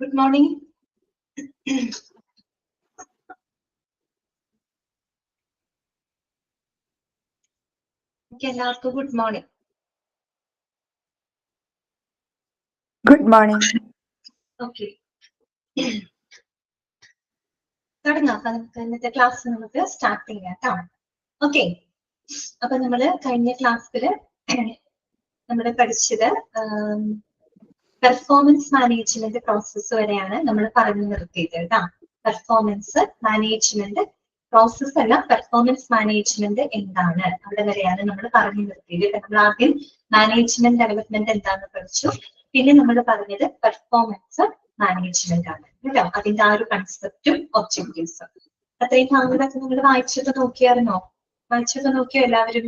Good morning. എല്ലാവർക്കും good morning. Good morning. Okay. ഇന്നത്തെ class നമുക്ക് സ്റ്റാർട്ട് ചെയ്യാം കേട്ടോ. ഓക്കെ, അപ്പൊ നമ്മള് കഴിഞ്ഞ ക്ലാസ്സില് നമ്മൾ പഠിച്ചത് പെർഫോമൻസ് മാനേജ്മെന്റ് പ്രോസസ്സ് വരെയാണ് നമ്മൾ പറഞ്ഞു നിർത്തിയത് കേട്ടോ. പെർഫോമൻസ് മാനേജ്മെന്റ് പ്രോസസ് അല്ല, പെർഫോമൻസ് മാനേജ്മെന്റ് എന്താണ് അവിടെ വരെയാണ് നമ്മൾ പറഞ്ഞു നിർത്തിയത്. നമ്മൾ ആദ്യം മാനേജ്മെന്റ് ഡെവലപ്മെന്റ് എന്താണെന്ന് പഠിച്ചു, പിന്നെ നമ്മൾ പറഞ്ഞത് പെർഫോമൻസ് മാനേജ്മെന്റ് ആണ് കേട്ടോ. അതിന്റെ ആ ഒരു കൺസെപ്റ്റും ഒബ്ജക്റ്റീവ്സും അത്രയും ഭാഗങ്ങളൊക്കെ നിങ്ങൾ വായിച്ചൊക്കെ നോക്കിയായിരുന്നോ? വായിച്ചൊക്കെ നോക്കിയോ എല്ലാവരും?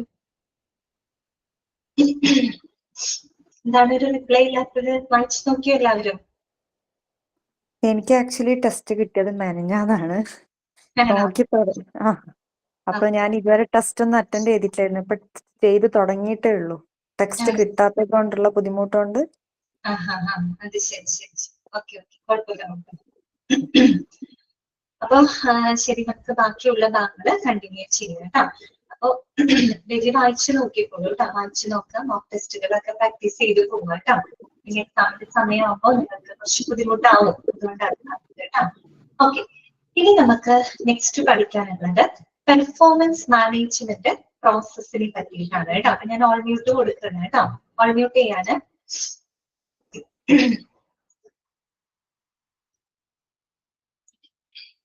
എന്താണ് ഒരു റിപ്ലൈ ഇല്ലാത്തത്? വായിച്ചു നോക്കിയോ എല്ലാവരും? എനിക്ക് ആക്ച്വലി ടെസ്റ്റ് കിട്ടിയത് മെനഞ്ഞാന്നാണ്. നോക്കി അപ്പൊ ഞാൻ ഇതുവരെ ടെസ്റ്റ് ഒന്നും അറ്റൻഡ് ചെയ്തിട്ടില്ലായിരുന്നു. ഇപ്പൊ ചെയ്ത് തുടങ്ങിയിട്ടേ ഉള്ളൂ. ടെക്സ്റ്റ് കിട്ടാത്തത് കൊണ്ടുള്ള ബുദ്ധിമുട്ടുണ്ട്. അത് ശരി ശരി. ഓക്കെ ഓക്കെ, കുഴപ്പമില്ല. അപ്പൊ ശരി, നമുക്ക് ബാക്കിയുള്ള ഭാഗങ്ങൾ കണ്ടിന്യൂ ചെയ്യാം കേട്ടോ. അപ്പൊ ഡെയിലി വായിച്ചു നോക്കിക്കോളൂ കേട്ടോ. വായിച്ചു നോക്കാം, മോക്ക് ടെസ്റ്റുകളൊക്കെ പ്രാക്ടീസ് ചെയ്ത് പോകാം കേട്ടോ. ഇനി എക്സാമിന്റെ സമയമാകുമ്പോൾ നിങ്ങൾക്ക് കുറച്ച് ബുദ്ധിമുട്ടാവും, അതുകൊണ്ടാണ് കേട്ടോ. ഓക്കെ, ഇനി നമുക്ക് നെക്സ്റ്റ് പഠിക്കാനുള്ളത് പെർഫോമൻസ് മാനേജ്മെന്റ് പ്രോസസ്സിനെ പറ്റിയിട്ടാണ് കേട്ടോ. അപ്പൊ ഞാൻ ഓൾ മ്യൂട്ട് കൊടുക്കണം കേട്ടോ. ഓൾ മ്യൂട്ട് ചെയ്യാണ്.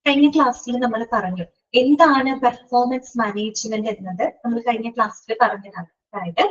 കഴിഞ്ഞ ക്ലാസ്സിൽ നമ്മൾ പറഞ്ഞു എന്താണ് പെർഫോമൻസ് മാനേജ്മെന്റ് എന്നത്. നമ്മൾ കഴിഞ്ഞ ക്ലാസ്സിൽ പറഞ്ഞതാണ്. അതായത്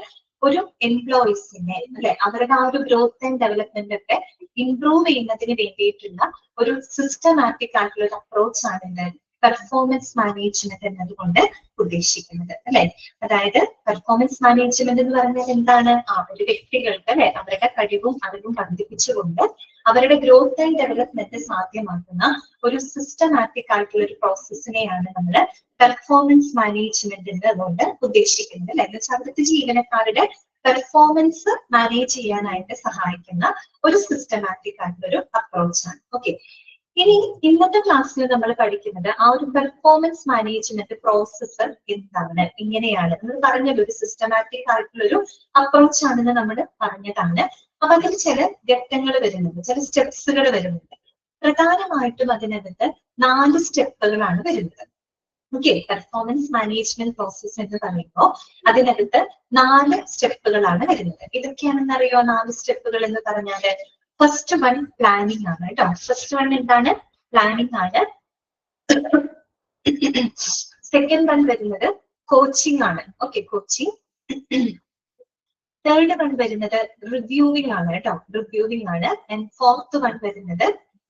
ഒരു എംപ്ലോയീസിനെ അല്ലെ, അവരുടെ ആ ഒരു ഗ്രോത്ത് ആൻഡ് ഡെവലപ്മെന്റ് ഒക്കെ ഇംപ്രൂവ് ചെയ്യുന്നതിന് വേണ്ടിയിട്ടുള്ള ഒരു സിസ്റ്റമാറ്റിക് ആയിട്ടുള്ള ഒരു അപ്രോച്ച് ആണ് പെർഫോമൻസ് മാനേജ്മെന്റ് എന്നതുകൊണ്ട് ഉദ്ദേശിക്കുന്നത് അല്ലെ. അതായത് പെർഫോമൻസ് മാനേജ്മെന്റ് എന്ന് പറഞ്ഞാൽ എന്താണ്? ഒരു വ്യക്തികൾക്ക് അല്ലെ അവരുടെ കഴിവും അറിവും വർദ്ധിപ്പിച്ചുകൊണ്ട് അവരുടെ ഗ്രോത്ത് ആൻഡ് ഡെവലപ്മെന്റ് സാധ്യമാക്കുന്ന ഒരു സിസ്റ്റമാറ്റിക് ആയിട്ടുള്ള ഒരു പ്രോസസ്സിനെയാണ് നമ്മൾ പെർഫോമൻസ് മാനേജ്മെന്റ് കൊണ്ട് ഉദ്ദേശിക്കുന്നത് അല്ലെ. എന്ന് വെച്ചാൽ അവിടുത്തെ ജീവനക്കാരുടെ പെർഫോമൻസ് മാനേജ് ചെയ്യാനായിട്ട് സഹായിക്കുന്ന ഒരു സിസ്റ്റമാറ്റിക് ആയിട്ടുള്ള ഒരു അപ്രോച്ചാണ്. ഓക്കെ, ഇനി ഇന്നത്തെ ക്ലാസ്സിൽ നമ്മൾ പഠിക്കുന്നത് ആ ഒരു പെർഫോമൻസ് മാനേജ്മെന്റ് പ്രോസസ്സ് എന്താണ്, ഇങ്ങനെയാണ് നമ്മൾ പറഞ്ഞല്ലോ. ഒരു സിസ്റ്റമാറ്റിക് ആയിട്ടുള്ള ഒരു അപ്രോച്ച് ആണെന്ന് നമ്മൾ പറഞ്ഞതാണ്. അപ്പൊ അതിൽ ചില ഘട്ടങ്ങൾ വരുന്നുണ്ട്, ചില സ്റ്റെപ്സുകൾ വരുന്നുണ്ട്. പ്രധാനമായിട്ടും അതിനകത്ത് 4 സ്റ്റെപ്പുകളാണ് വരുന്നത്. ഓക്കെ, പെർഫോമൻസ് മാനേജ്മെന്റ് പ്രോസസ് എന്ന് പറയുമ്പോൾ അതിനകത്ത് 4 സ്റ്റെപ്പുകളാണ് വരുന്നത്. ഇതൊക്കെയാണെന്ന് അറിയോ 4 സ്റ്റെപ്പുകൾ എന്ന് പറഞ്ഞാല്? ഫസ്റ്റ് വൺ പ്ലാനിങ് ആണ് കേട്ടോ. ഫസ്റ്റ് വൺ എന്താണ്? പ്ലാനിങ് ആണ്. സെക്കൻഡ് വൺ വരുന്നത് കോച്ചിങ് ആണ്. Okay, coaching. തേർഡ് വൺ വരുന്നത് റിവ്യൂവിംഗ് ആണ് കേട്ടോ. റിവ്യൂവിംഗ് ആണ്. ആൻഡ് ഫോർത്ത് വൺ വരുന്നത്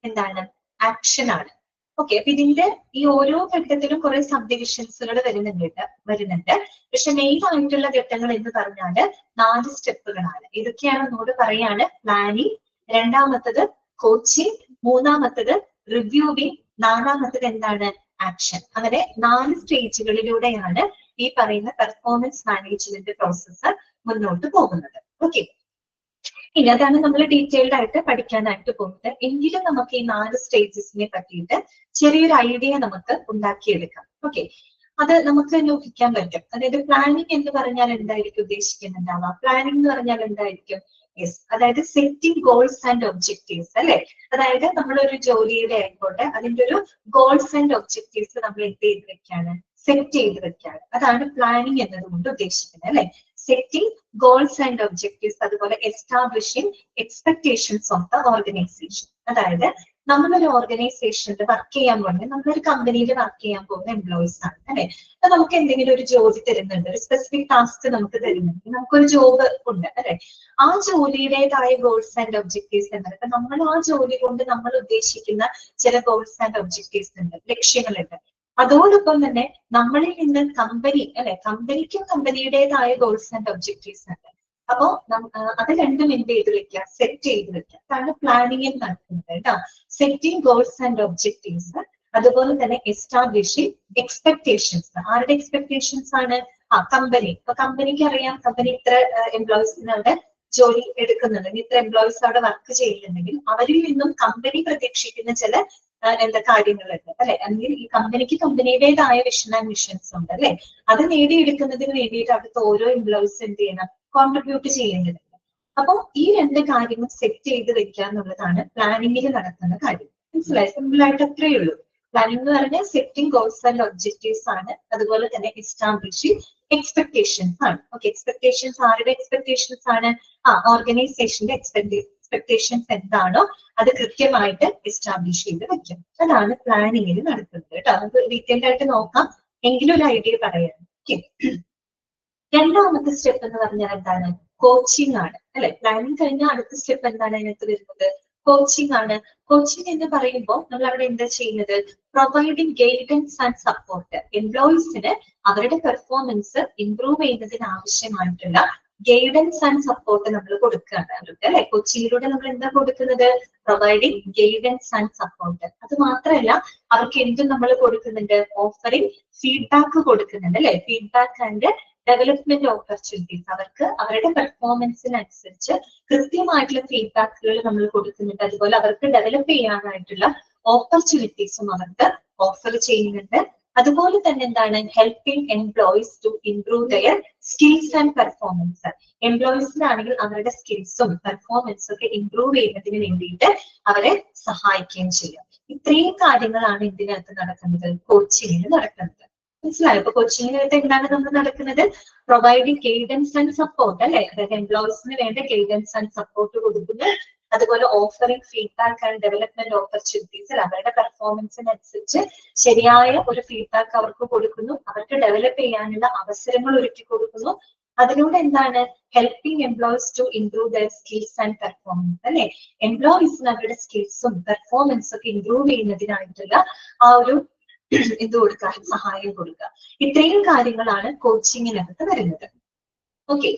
എന്താണ്? ആക്ഷൻ ആണ്. ഓക്കെ, അപ്പൊ ഇതിന്റെ ഈ ഓരോ ഘട്ടത്തിലും കുറെ സബ് ഡിവിഷൻസുകൾ വരുന്നുണ്ട്. പക്ഷെ മെയിൻ ആയിട്ടുള്ള ഘട്ടങ്ങൾ എന്ന് പറഞ്ഞാല് 4 സ്റ്റെപ്പുകളാണ്. ഇതൊക്കെയാണ് ഒന്നുകൂടെ പറയാണ്. പ്ലാനിങ്, രണ്ടാമത്തത് കോച്ചിങ്, മൂന്നാമത്തത് റിവ്യൂവിംഗ്, നാലാമത്തത് എന്താണ്? ആക്ഷൻ. അങ്ങനെ 4 സ്റ്റേജുകളിലൂടെയാണ് ഈ പറയുന്ന പെർഫോമൻസ് മാനേജ്മെന്റ് പ്രോസസ്സ് മുന്നോട്ട് പോകുന്നത്. ഓക്കെ, ഇനി അതാണ് നമ്മൾ ഡീറ്റെയിൽഡ് ആയിട്ട് പഠിക്കാനായിട്ട് പോകുന്നത്. എങ്കിലും നമുക്ക് ഈ 4 സ്റ്റേജസിനെ പറ്റിയിട്ട് ചെറിയൊരു ഐഡിയ നമുക്ക് ഉണ്ടാക്കിയെടുക്കാം. ഓക്കെ, അത് നമുക്ക് നോക്കിക്കാൻ പറ്റും. അതായത് പ്ലാനിങ് എന്ന് പറഞ്ഞാൽ എന്തായിരിക്കും ഉദ്ദേശിക്കുന്നുണ്ടാവുക? പ്ലാനിങ് എന്ന് പറഞ്ഞാൽ എന്തായിരിക്കും? യെസ്, അതായത് സെറ്റിംഗ് ഗോൾസ് ആൻഡ് ഒബ്ജക്റ്റീവ്സ് അല്ലെ. അതായത് നമ്മളൊരു ജോലിയുടെ ആയിക്കോട്ടെ, അതിന്റെ ഒരു ഗോൾസ് ആൻഡ് ഒബ്ജക്റ്റീവ്സ് നമ്മൾ എന്ത് ചെയ്ത് വെക്കാണ്? സെറ്റ് ചെയ്ത് വെക്കാണ്. അതാണ് പ്ലാനിങ് എന്നതുകൊണ്ട് ഉദ്ദേശിക്കുന്നത് അല്ലെ. സെറ്റിംഗ് ഗോൾസ് ആൻഡ് ഒബ്ജക്റ്റീവ്സ്, അതുപോലെ establishing expectations of the organisation. അതായത് നമ്മളൊരു ഓർഗനൈസേഷനിൽ വർക്ക് ചെയ്യാൻ പോകുന്നത്, നമ്മളൊരു കമ്പനിയിൽ വർക്ക് ചെയ്യാൻ പോകുന്ന എംപ്ലോയീസ് ആണ് അല്ലെ. അപ്പൊ നമുക്ക് എന്തെങ്കിലും ഒരു ജോലി തരുന്നുണ്ട്, ഒരു സ്പെസിഫിക് ടാസ്ക് നമുക്ക് തരുന്നുണ്ട്, നമുക്കൊരു ജോബ് ഉണ്ട് അല്ലെ. ആ ജോലിയുടേതായ ഗോൾസ് ആൻഡ് ഒബ്ജക്റ്റീവ്സ് ഉണ്ട്. അപ്പൊ നമ്മൾ ആ ജോലി കൊണ്ട് നമ്മൾ ഉദ്ദേശിക്കുന്ന ചില ഗോൾസ് ആൻഡ് ഒബ്ജക്റ്റീവ്സ് ഉണ്ട്, ലക്ഷ്യങ്ങളുണ്ട്. അതോടൊപ്പം തന്നെ നമ്മളിൽ നിന്ന് കമ്പനി അല്ലെ, കമ്പനിക്കും കമ്പനിയുടേതായ ഗോൾസ് ആൻഡ് ഒബ്ജക്റ്റീവ്സ് ഉണ്ട്. അപ്പോ അത് രണ്ടും എന്ത് ചെയ്ത് വെക്കുക? സെറ്റ് ചെയ്ത് വെക്കുക. അതാണ് പ്ലാനിങ് നടക്കുന്നത് കേട്ടോ. സെറ്റിംഗ് ഗോൾസ് ആൻഡ് ഒബ്ജക്റ്റീവ്സ്, അതുപോലെ തന്നെ എസ്റ്റാബ്ലിഷിംഗ് എക്സ്പെക്ടേഷൻസ്. ആരുടെ എക്സ്പെക്ടേഷൻസ് ആണ്? കമ്പനി. ഇപ്പൊ കമ്പനിക്ക് അറിയാം കമ്പനി ഇത്ര എംപ്ലോയീസിന് അവിടെ ജോലി എടുക്കുന്നുണ്ടെങ്കിൽ ഇത്ര എംപ്ലോയീസ് അവിടെ വർക്ക് ചെയ്യുന്നുണ്ടെങ്കിൽ അവരിൽ നിന്നും കമ്പനി പ്രതീക്ഷിക്കുന്ന ചില കാര്യങ്ങളുണ്ട് അല്ലെ, അല്ലെങ്കിൽ ഈ കമ്പനിക്ക് കമ്പനിയുടേതായ വിഷൻ ആൻഡ് മിഷൻസ് ഉണ്ട് അല്ലെ. അത് നേടിയെടുക്കുന്നതിന് വേണ്ടിയിട്ട് അവിടുത്തെ ഓരോ എംപ്ലോയീസ് എന്ത് ചെയ്യണം, കോൺട്രിബ്യൂട്ട് ചെയ്യേണ്ടതുണ്ട്. അപ്പോൾ ഈ രണ്ട് കാര്യങ്ങൾ സെറ്റ് ചെയ്ത് വെക്കുക എന്നുള്ളതാണ് പ്ലാനിങ്ങിൽ നടക്കുന്ന കാര്യം. മനസ്സിലായി? സിമ്പിൾ ആയിട്ട് അത്രയേ ഉള്ളൂ. പ്ലാനിംഗ് എന്ന് പറഞ്ഞാൽ സെറ്റിംഗ് ഗോൾസ് ആൻഡ് ഒബ്ജക്റ്റീവ്സ് ആണ്. അതുപോലെ തന്നെ എസ്റ്റാബ്ലിഷിംഗ് എക്സ്പെക്ടേഷൻസ് ആണ്. ഓക്കെ, എക്സ്പെക്ടേഷൻസ് ആരുടെ എക്സ്പെക്ടേഷൻസ് ആണ്? ഓർഗനൈസേഷന്റെ എക്സ്പെക്ടേഷൻസ് എന്താണോ അത് കൃത്യമായിട്ട് എസ്റ്റാബ്ലിഷ് ചെയ്ത് വെക്കും. അതാണ് പ്ലാനിങ്ങിൽ നടക്കുന്നത് കേട്ടോ. നമുക്ക് ഡീറ്റെയിൽഡ് ആയിട്ട് നോക്കാം, എങ്കിലും ഒരു ഐഡിയ പറയാം. ഓക്കെ, രണ്ടാമത്തെ സ്റ്റെപ്പ് എന്ന് പറഞ്ഞാൽ എന്താണ്? കോച്ചിങ് ആണ് അല്ലെ. പ്ലാനിങ് കഴിഞ്ഞാൽ അടുത്ത സ്റ്റെപ്പ് എന്താണ് അതിനകത്ത് വരുന്നത്? കോച്ചിങ് ആണ്. കോച്ചിങ് എന്ന് പറയുമ്പോൾ നമ്മൾ അവിടെ എന്താ ചെയ്യുന്നത്? Providing guidance and support. എംപ്ലോയീസിന് അവരുടെ പെർഫോമൻസ് ഇംപ്രൂവ് ചെയ്യുന്നതിന് ആവശ്യമായിട്ടുള്ള ഗൈഡൻസ് ആൻഡ് സപ്പോർട്ട് നമ്മൾ കൊടുക്കുകയാണ് അവർക്ക് അല്ലെ. കോച്ചിങ്ങിലൂടെ നമ്മൾ എന്താ കൊടുക്കുന്നത്? Providing guidance and support. അത് മാത്രമല്ല അവർക്ക് എന്തും നമ്മൾ കൊടുക്കുന്നുണ്ട്, ഓഫറിങ് ഫീഡ്ബാക്ക് കൊടുക്കുന്നുണ്ട് അല്ലെ. Feedback and development opportunities. അവർക്ക് അവരുടെ പെർഫോമൻസിനനുസരിച്ച് കൃത്യമായിട്ടുള്ള ഫീഡ്ബാക്കുകൾ നമ്മൾ കൊടുക്കുന്നുണ്ട്. അതുപോലെ അവർക്ക് ഡെവലപ്പ് ചെയ്യാനായിട്ടുള്ള ഓപ്പർച്യൂണിറ്റീസും അവർക്ക് ഓഫർ ചെയ്യുന്നുണ്ട്. അതുപോലെ തന്നെ എന്താണ്? Helping employees to improve their skills and performance. എംപ്ലോയീസിനാണെങ്കിൽ അവരുടെ സ്കിൽസും പെർഫോമൻസും ഒക്കെ ഇംപ്രൂവ് ചെയ്യുന്നതിന് വേണ്ടിയിട്ട് അവരെ സഹായിക്കുകയും ചെയ്യും. ഇത്രയും കാര്യങ്ങളാണ് ഇതിനകത്ത് നടക്കുന്നത്, കോച്ചിങ്ങിന് നടക്കുന്നത്. മനസ്സിലായോ? ഇപ്പൊ കോച്ചിങ്ങിനായിട്ട് എന്താണ് നമ്മൾ നടക്കുന്നത്? പ്രൊവൈഡിങ് ഗൈഡൻസ് ആൻഡ് സപ്പോർട്ട് അല്ലെ. അതായത് എംപ്ലോയീസിന് വേണ്ട ഗൈഡൻസ് ആൻഡ് സപ്പോർട്ട് കൊടുക്കുന്നു. അതുപോലെ offering feedback and development opportunities. അവരുടെ പെർഫോമൻസിനനുസരിച്ച് ശരിയായ ഒരു ഫീഡ്ബാക്ക് അവർക്ക് കൊടുക്കുന്നു. അവർക്ക് ഡെവലപ്പ് ചെയ്യാനുള്ള അവസരങ്ങൾ ഒരുക്കി കൊടുക്കുന്നു. അതിലൂടെ എന്താണ്? Helping employees to improve their skills and performance അല്ലെ. എംപ്ലോയീസിന് അവരുടെ സ്കിൽസും പെർഫോമൻസും ഒക്കെ ഇംപ്രൂവ് ചെയ്യുന്നതിനായിട്ടുള്ള ആ ഒരു ഇത് കൊടുക്കുക, സഹായം കൊടുക്കുക. ഇത്രയും കാര്യങ്ങളാണ് കോച്ചിങ്ങിനകത്ത് വരുന്നത്. ഓക്കെ,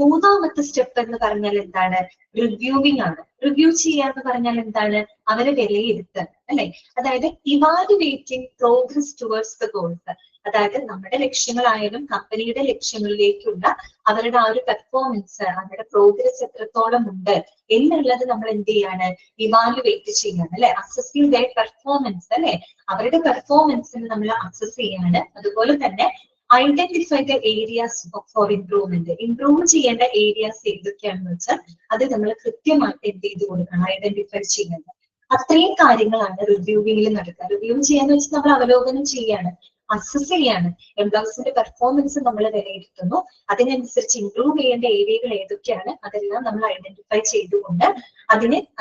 മൂന്നാമത്തെ സ്റ്റെപ്പ് എന്ന് പറഞ്ഞാൽ എന്താണ്? റിവ്യൂവിംഗ് ആണ്. റിവ്യൂ ചെയ്യാന്ന് പറഞ്ഞാൽ എന്താണ്? അവരെ വിലയിരുത്തൽ അല്ലെ. അതായത് evaluating progress towards the goals. അതായത് നമ്മുടെ ലക്ഷ്യങ്ങളായാലും കമ്പനിയുടെ ലക്ഷ്യങ്ങളിലേക്കുള്ള അവരുടെ ആ ഒരു പെർഫോമൻസ്, അവരുടെ പ്രോഗ്രസ് എത്രത്തോളം ഉണ്ട് എന്നുള്ളത് നമ്മൾ എന്ത് ചെയ്യാണ്? ഇവാലുവേറ്റ് ചെയ്യാണ് അല്ലെ. അസസിങ് ദയർ പെർഫോമൻസ് അല്ലെ. അവരുടെ പെർഫോമൻസിന് നമ്മൾ അസസ് ചെയ്യാണ്. അതുപോലെ തന്നെ identify the areas for improvement. Improve ചെയ്യേണ്ട ഏരിയാസ് ഏതൊക്കെയാണെന്ന് വെച്ചാൽ അത് നമ്മൾ കൃത്യമായിട്ട് എന്ത് ചെയ്ത് കൊടുക്കണം, ഐഡന്റിഫൈ ചെയ്യേണ്ടത്. അത്രയും കാര്യങ്ങളാണ് റിവ്യൂവിംഗിൽ നടക്കുക. റിവ്യൂ ചെയ്യാന്ന് വെച്ചാൽ നമ്മൾ അവലോകനം ചെയ്യാണ്, അസസ് ചെയ്യാണ്. എംപ്ലോയീസിന്റെ പെർഫോമൻസ് നമ്മൾ വിലയിരുത്തുന്നു. അതിനനുസരിച്ച് ഇംപ്രൂവ് ചെയ്യേണ്ട ഏരിയകൾ ഏതൊക്കെയാണ് അതെല്ലാം നമ്മൾ ഐഡന്റിഫൈ ചെയ്തുകൊണ്ട്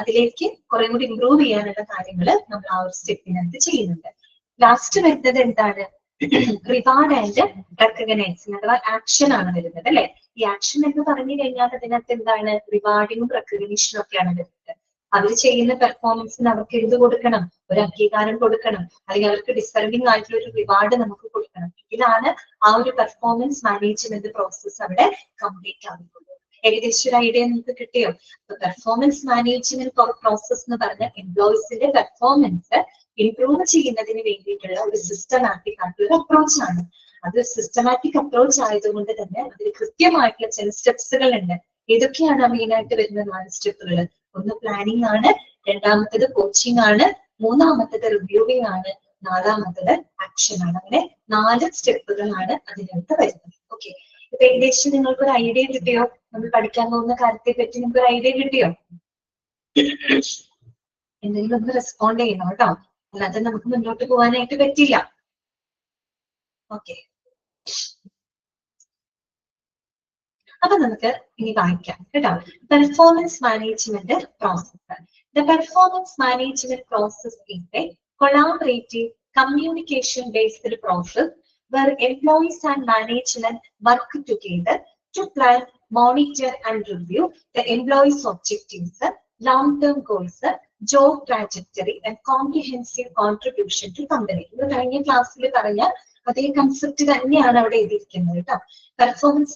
അതിലേക്ക് കുറെ കൂടി ഇംപ്രൂവ് ചെയ്യാനുള്ള കാര്യങ്ങൾ നമ്മൾ ആ ഒരു സ്റ്റെപ്പിനകത്ത് ചെയ്യുന്നുണ്ട്. ലാസ്റ്റ് വരുന്നത് എന്താണ്? റിവാർഡ് ആൻഡ് റെക്കഗ്നൈസിങ് അഥവാ ആക്ഷൻ ആണ് വരുന്നത് അല്ലെ. ഈ ആക്ഷൻ എന്ന് പറഞ്ഞു കഴിഞ്ഞാൽ അതിനകത്ത് എന്താണ്? റിവാർഡിങ്ങും റെക്കഗ്നീഷനും ഒക്കെയാണ് വരുന്നത്. അവർ ചെയ്യുന്ന പെർഫോമൻസിന് അവർക്ക് എന്ത് കൊടുക്കണം? ഒരു അംഗീകാരം കൊടുക്കണം, അല്ലെങ്കിൽ അവർക്ക് ഡിസർവിംഗ് ആയിട്ടുള്ള ഒരു റിവാർഡ് നമുക്ക് കൊടുക്കണം. ഇതിലാണ് ആ ഒരു പെർഫോമൻസ് മാനേജ്മെന്റ് പ്രോസസ് അവിടെ കംപ്ലീറ്റ് ആകുന്നത്. ഏകദേശം ഒരു ഐഡിയ നിങ്ങൾക്ക് കിട്ടിയോ? പെർഫോമൻസ് മാനേജ്മെന്റ് പ്രോസസ് എന്ന് പറഞ്ഞാൽ എംപ്ലോയീസിന്റെ പെർഫോമൻസ് ഇംപ്രൂവ് ചെയ്യുന്നതിന് വേണ്ടിയിട്ടുള്ള ഒരു സിസ്റ്റമാറ്റിക് ആയിട്ടുള്ള ഒരു അപ്രോച്ച് ആണ്. അത് സിസ്റ്റമാറ്റിക് അപ്രോച്ച് ആയതുകൊണ്ട് തന്നെ അതിൽ കൃത്യമായിട്ടുള്ള ചില സ്റ്റെപ്സുകൾ ഉണ്ട്. ഏതൊക്കെയാണ് മെയിൻ ആയിട്ട് വരുന്ന 4 സ്റ്റെപ്പുകൾ? ഒന്ന് പ്ലാനിങ് ആണ്, രണ്ടാമത്തേത് കോച്ചിങ് ആണ്, മൂന്നാമത്തേത് റിവ്യൂവിംഗ് ആണ്, നാലാമത്തേത് ആക്ഷൻ ആണ്. അങ്ങനെ 4 സ്റ്റെപ്പുകളാണ് അതിനകത്ത് വരുന്നത്. ഓക്കെ, ഇപ്പൊ ഏകദേശം നിങ്ങൾക്ക് ഒരു ഐഡിയ കിട്ടിയോ? നമ്മൾ പഠിക്കാൻ പോകുന്ന കാര്യത്തെ പറ്റി നിങ്ങൾക്ക് ഒരു ഐഡിയ കിട്ടിയോ? എന്തെങ്കിലും ഒന്ന് റെസ്പോണ്ട് ചെയ്യണം കേട്ടോ, അല്ലാതെ നമുക്ക് മുന്നോട്ട് പോകാനായിട്ട് പറ്റില്ല. ഓക്കെ, അപ്പൊ നമുക്ക് ഇനി വായിക്കാം കേട്ടോ. Performance management process. The performance management process is A collaborative communication based process where employees and management work together to plan, monitor and review the employees' objectives, long-term goals, job trajectory and comprehensive contribution to company. ഇത് കഴിഞ്ഞ ക്ലാസ്സിൽ പറഞ്ഞ അതേ concept തന്നെയാണ് അവിടെ എഴുതിയിരിക്കുന്നത് കേട്ടോ. Performance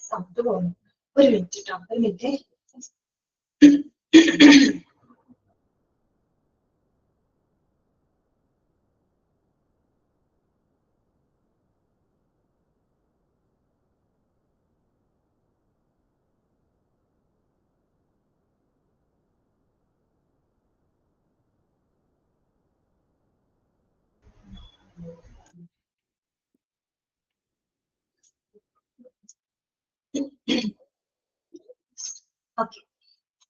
sound പോകുന്നു, ഒരു മിനിറ്റ് കേട്ടോ, ഒരു മിനിറ്റ്. ഓക്കെ,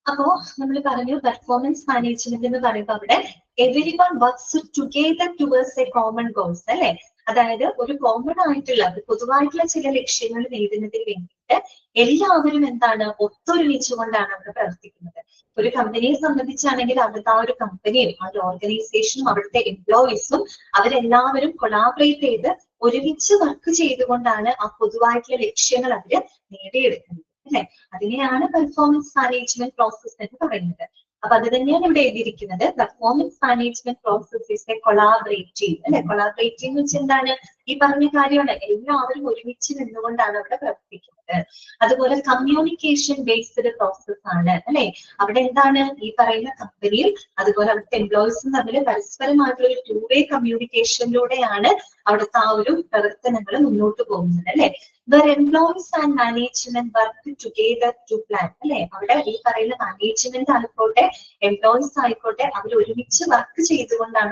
അപ്പോ നമ്മൾ പറഞ്ഞു പെർഫോമൻസ് മാനേജ്മെന്റ് എന്ന് പറയുമ്പോൾ അവിടെ every one works together towards a common goals അല്ലെ. അതായത് ഒരു കോമൺ ആയിട്ടുള്ള പൊതുവായിട്ടുള്ള ചില ലക്ഷ്യങ്ങൾ നേടുന്നതിന് വേണ്ടിയിട്ട് എല്ലാവരും എന്താണ് ഒത്തൊരുമിച്ചുകൊണ്ടാണ് അവിടെ പ്രവർത്തിക്കുന്നത്. ഒരു കമ്പനിയെ സംബന്ധിച്ചാണെങ്കിൽ അവിടുത്തെ ആ ഒരു കമ്പനിയും ആ ഒരു ഓർഗനൈസേഷനും അവിടുത്തെ എംപ്ലോയീസും അവരെല്ലാവരും കൊളാബറേറ്റ് ചെയ്ത് ഒരുമിച്ച് വർക്ക് ചെയ്തുകൊണ്ടാണ് ആ പൊതുവായിട്ടുള്ള ലക്ഷ്യങ്ങൾ അവര് നേടിയെടുക്കുന്നത് അല്ലെ. അതിനെയാണ് പെർഫോമൻസ് മാനേജ്മെന്റ് പ്രോസസ് എന്ന് പറയുന്നത്. അപ്പൊ അത് തന്നെയാണ് ഇവിടെ എഴുതിയിരിക്കുന്നത്. Performance management process is A collaborative അല്ലെ. കൊളാബറേറ്റീവ് എന്ന് വെച്ചാൽ എന്താണ്? ഈ പറഞ്ഞ കാര്യമാണ്, എല്ലാവരും ഒരുമിച്ച് നിന്നുകൊണ്ടാണ് അവിടെ പ്രവർത്തിക്കുന്നത്. അതുപോലെ കമ്മ്യൂണിക്കേഷൻ ബേസ്ഡ് പ്രോസസ് ആണ് അല്ലെ. അവിടെ എന്താണ് ഈ പറയുന്ന കമ്പനിയും അതുപോലെ അവിടുത്തെ എംപ്ലോയീസും തമ്മിൽ പരസ്പരമായിട്ടുള്ള ഒരു 2-way കമ്മ്യൂണിക്കേഷനിലൂടെയാണ് അവിടുത്തെ ആ ഒരു പ്രവർത്തനങ്ങൾ മുന്നോട്ട് പോകുന്നത് അല്ലെ. where employees and management work together to plan അല്ലെ. അവിടെ ഈ പറയുന്ന മാനേജ്മെന്റ് ആയിക്കോട്ടെ എംപ്ലോയീസ് ആയിക്കോട്ടെ അവർ ഒരുമിച്ച് വർക്ക് ചെയ്തുകൊണ്ടാണ്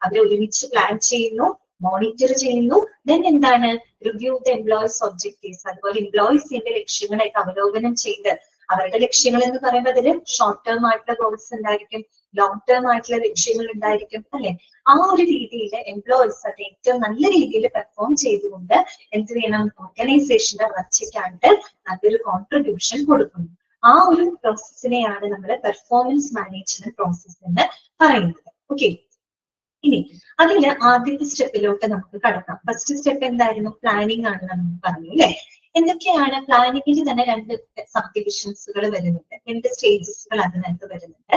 അവര് ഒരുമിച്ച് പ്ലാൻ ചെയ്യുന്നു, മോണിറ്റർ ചെയ്യുന്നു. ദെൻ എന്താണ് റിവ്യൂ ദ എംപ്ലോയീസ് ഒബ്ജക്റ്റീവ്സ്. അതുപോലെ എംപ്ലോയീസിന്റെ ലക്ഷ്യങ്ങളൊക്കെ അവലോകനം ചെയ്ത് അവരുടെ ലക്ഷ്യങ്ങൾ എന്ന് പറയുമ്പോൾ അതിൽ ഷോർട്ട് ടേം ആയിട്ടുള്ള ഗോൾസ് ഉണ്ടായിരിക്കും, ലോങ് ടേം ആയിട്ടുള്ള ലക്ഷ്യങ്ങൾ ഉണ്ടായിരിക്കും അല്ലെ. ആ ഒരു രീതിയിൽ എംപ്ലോയീസ് അത് ഏറ്റവും നല്ല രീതിയിൽ പെർഫോം ചെയ്തുകൊണ്ട് എന്ത് ചെയ്യണം, ഓർഗനൈസേഷന്റെ വളർച്ചയ്ക്കായിട്ട് നല്ലൊരു കോൺട്രിബ്യൂഷൻ കൊടുക്കുന്നു. ആ ഒരു പ്രോസസ്സിനെയാണ് നമ്മൾ പെർഫോമൻസ് മാനേജ്മെന്റ് പ്രോസസ് എന്ന് പറയുന്നത്. ഓക്കെ, ഇനി അതില് ആദ്യത്തെ സ്റ്റെപ്പിലോട്ട് നമുക്ക് കടക്കാം. ഫസ്റ്റ് സ്റ്റെപ്പ് എന്തായിരുന്നു? പ്ലാനിങ് ആണ് നമ്മൾ പറഞ്ഞു അല്ലെ. എന്തൊക്കെയാണ് പ്ലാനിങ്ങിൽ തന്നെ 2 സബ് ഡിവിഷൻസുകൾ വരുന്നുണ്ട്, 2 സ്റ്റേജസുകൾ അതിനകത്ത് വരുന്നുണ്ട്.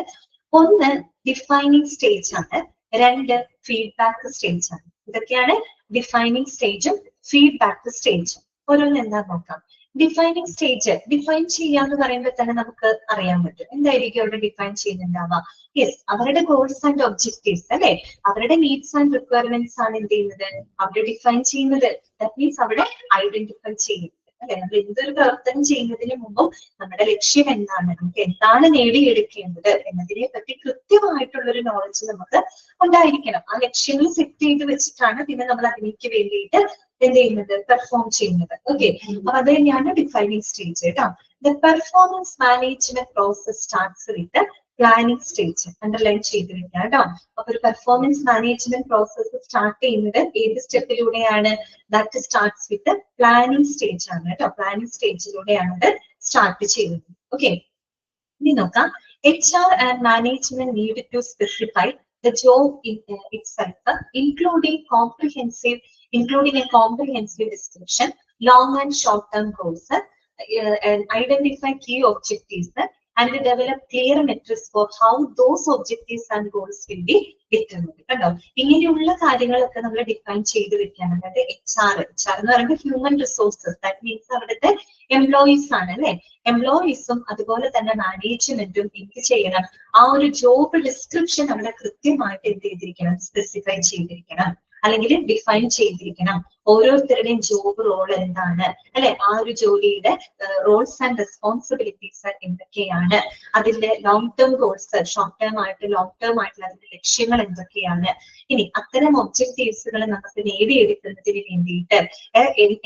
ഒന്ന് ഡിഫൈനിങ് സ്റ്റേജ് ആണ്, 2 ഫീഡ്ബാക്ക് സ്റ്റേജ് ആണ്. ഇതൊക്കെയാണ് ഡിഫൈനിങ് സ്റ്റേജും ഫീഡ്ബാക്ക് സ്റ്റേജും. ഓരോന്ന് എന്താ നോക്കാം. ഡിഫൈനിങ് സ്റ്റേജ് ഡിഫൈൻ ചെയ്യാന്ന് പറയുമ്പോൾ തന്നെ നമുക്ക് അറിയാൻ പറ്റും എന്തായിരിക്കും അവിടെ ഡിഫൈൻ ചെയ്യുന്നുണ്ടാവുക. യെസ്, അവരുടെ ഗോൾസ് ആൻഡ് ഒബ്ജക്റ്റീവ്സ് അല്ലെ, അവരുടെ നീഡ്സ് ആൻഡ് റിക്വയർമെന്റ്സ് ആണ് എന്ത് ചെയ്യുന്നത് അവിടെ ഡിഫൈൻ ചെയ്യുന്നത്. ദാറ്റ് മീൻസ് അവിടെ ഐഡന്റിഫൈ ചെയ്യുന്നത് അല്ലെ. നമ്മൾ എന്തൊരു പ്രവർത്തനം ചെയ്യുന്നതിന് മുമ്പും നമ്മുടെ ലക്ഷ്യം എന്താണ്, നമുക്ക് എന്താണ് നേടിയെടുക്കേണ്ടത് എന്നതിനെ പറ്റി കൃത്യമായിട്ടുള്ള ഒരു നോളജ് നമുക്ക് ഉണ്ടായിരിക്കണം. ആ ലക്ഷ്യങ്ങൾ സെറ്റ് ചെയ്ത് വെച്ചിട്ടാണ് പിന്നെ നമ്മൾ അതിലേക്ക് വേണ്ടിയിട്ട് എന്ത് ചെയ്യുന്നത്, പെർഫോം ചെയ്യുന്നത്. ഓക്കെ, അപ്പൊ അത് തന്നെയാണ് ഡിഫൈനിങ് സ്റ്റേജ് കേട്ടോ. The performance management process starts with planning stage. Underline ചെയ്ത് വെക്കാം കേട്ടോ. അപ്പൊ ഒരു പെർഫോമൻസ് മാനേജ്മെന്റ് പ്രോസസ് സ്റ്റാർട്ട് ചെയ്യുന്നത് ഏത് സ്റ്റെപ്പിലൂടെയാണ്? That starts with planning stage ആണ് കേട്ടോ. പ്ലാനിങ് സ്റ്റേജിലൂടെയാണ് അത് സ്റ്റാർട്ട് ചെയ്യുന്നത്. ഓക്കെ, ഇനി നോക്കാം. HR and management need to specify the job itself, including a comprehensive description, long and short-term goals, and identify key objectives, and develop clear metrics for how those objectives and goals will be determined. കണ്ടോ, ഇങ്ങനെയുള്ള കാര്യങ്ങളൊക്കെ നമ്മൾ define ചെയ്ത് വെക്കുകയാണ്. അതായത് HR എന്ന് പറയുമ്പോൾ human resources, that means അവിടുത്തെ എംപ്ലോയീസ് ആണ് അല്ലെ. എംപ്ലോയീസും അതുപോലെ തന്നെ മാനേജ്മെന്റും എന്ത് ചെയ്യണം, ആ ഒരു ജോബ് ഡിസ്ക്രിപ്ഷൻ അവിടെ കൃത്യമായിട്ട് എന്ത് ചെയ്തിരിക്കണം, സ്പെസിഫൈ ചെയ്തിരിക്കണം അല്ലെങ്കിൽ ഡിഫൈൻ ചെയ്തിരിക്കണം. ഓരോരുത്തരുടെയും ജോബ് റോൾ എന്താണ് അല്ലെ, ആ ഒരു ജോലിയുടെ റോൾസ് ആൻഡ് റെസ്പോൺസിബിലിറ്റീസ് എന്തൊക്കെയാണ്, അതിന്റെ long term goals, short term ആയിട്ട് ലോങ് ടേം ആയിട്ടുള്ള അതിന്റെ ലക്ഷ്യങ്ങൾ എന്തൊക്കെയാണ്. ഇനി അത്തരം ഒബ്ജക്റ്റീവ്സുകൾ നമുക്ക് നേടിയെടുക്കുന്നതിന് വേണ്ടിയിട്ട്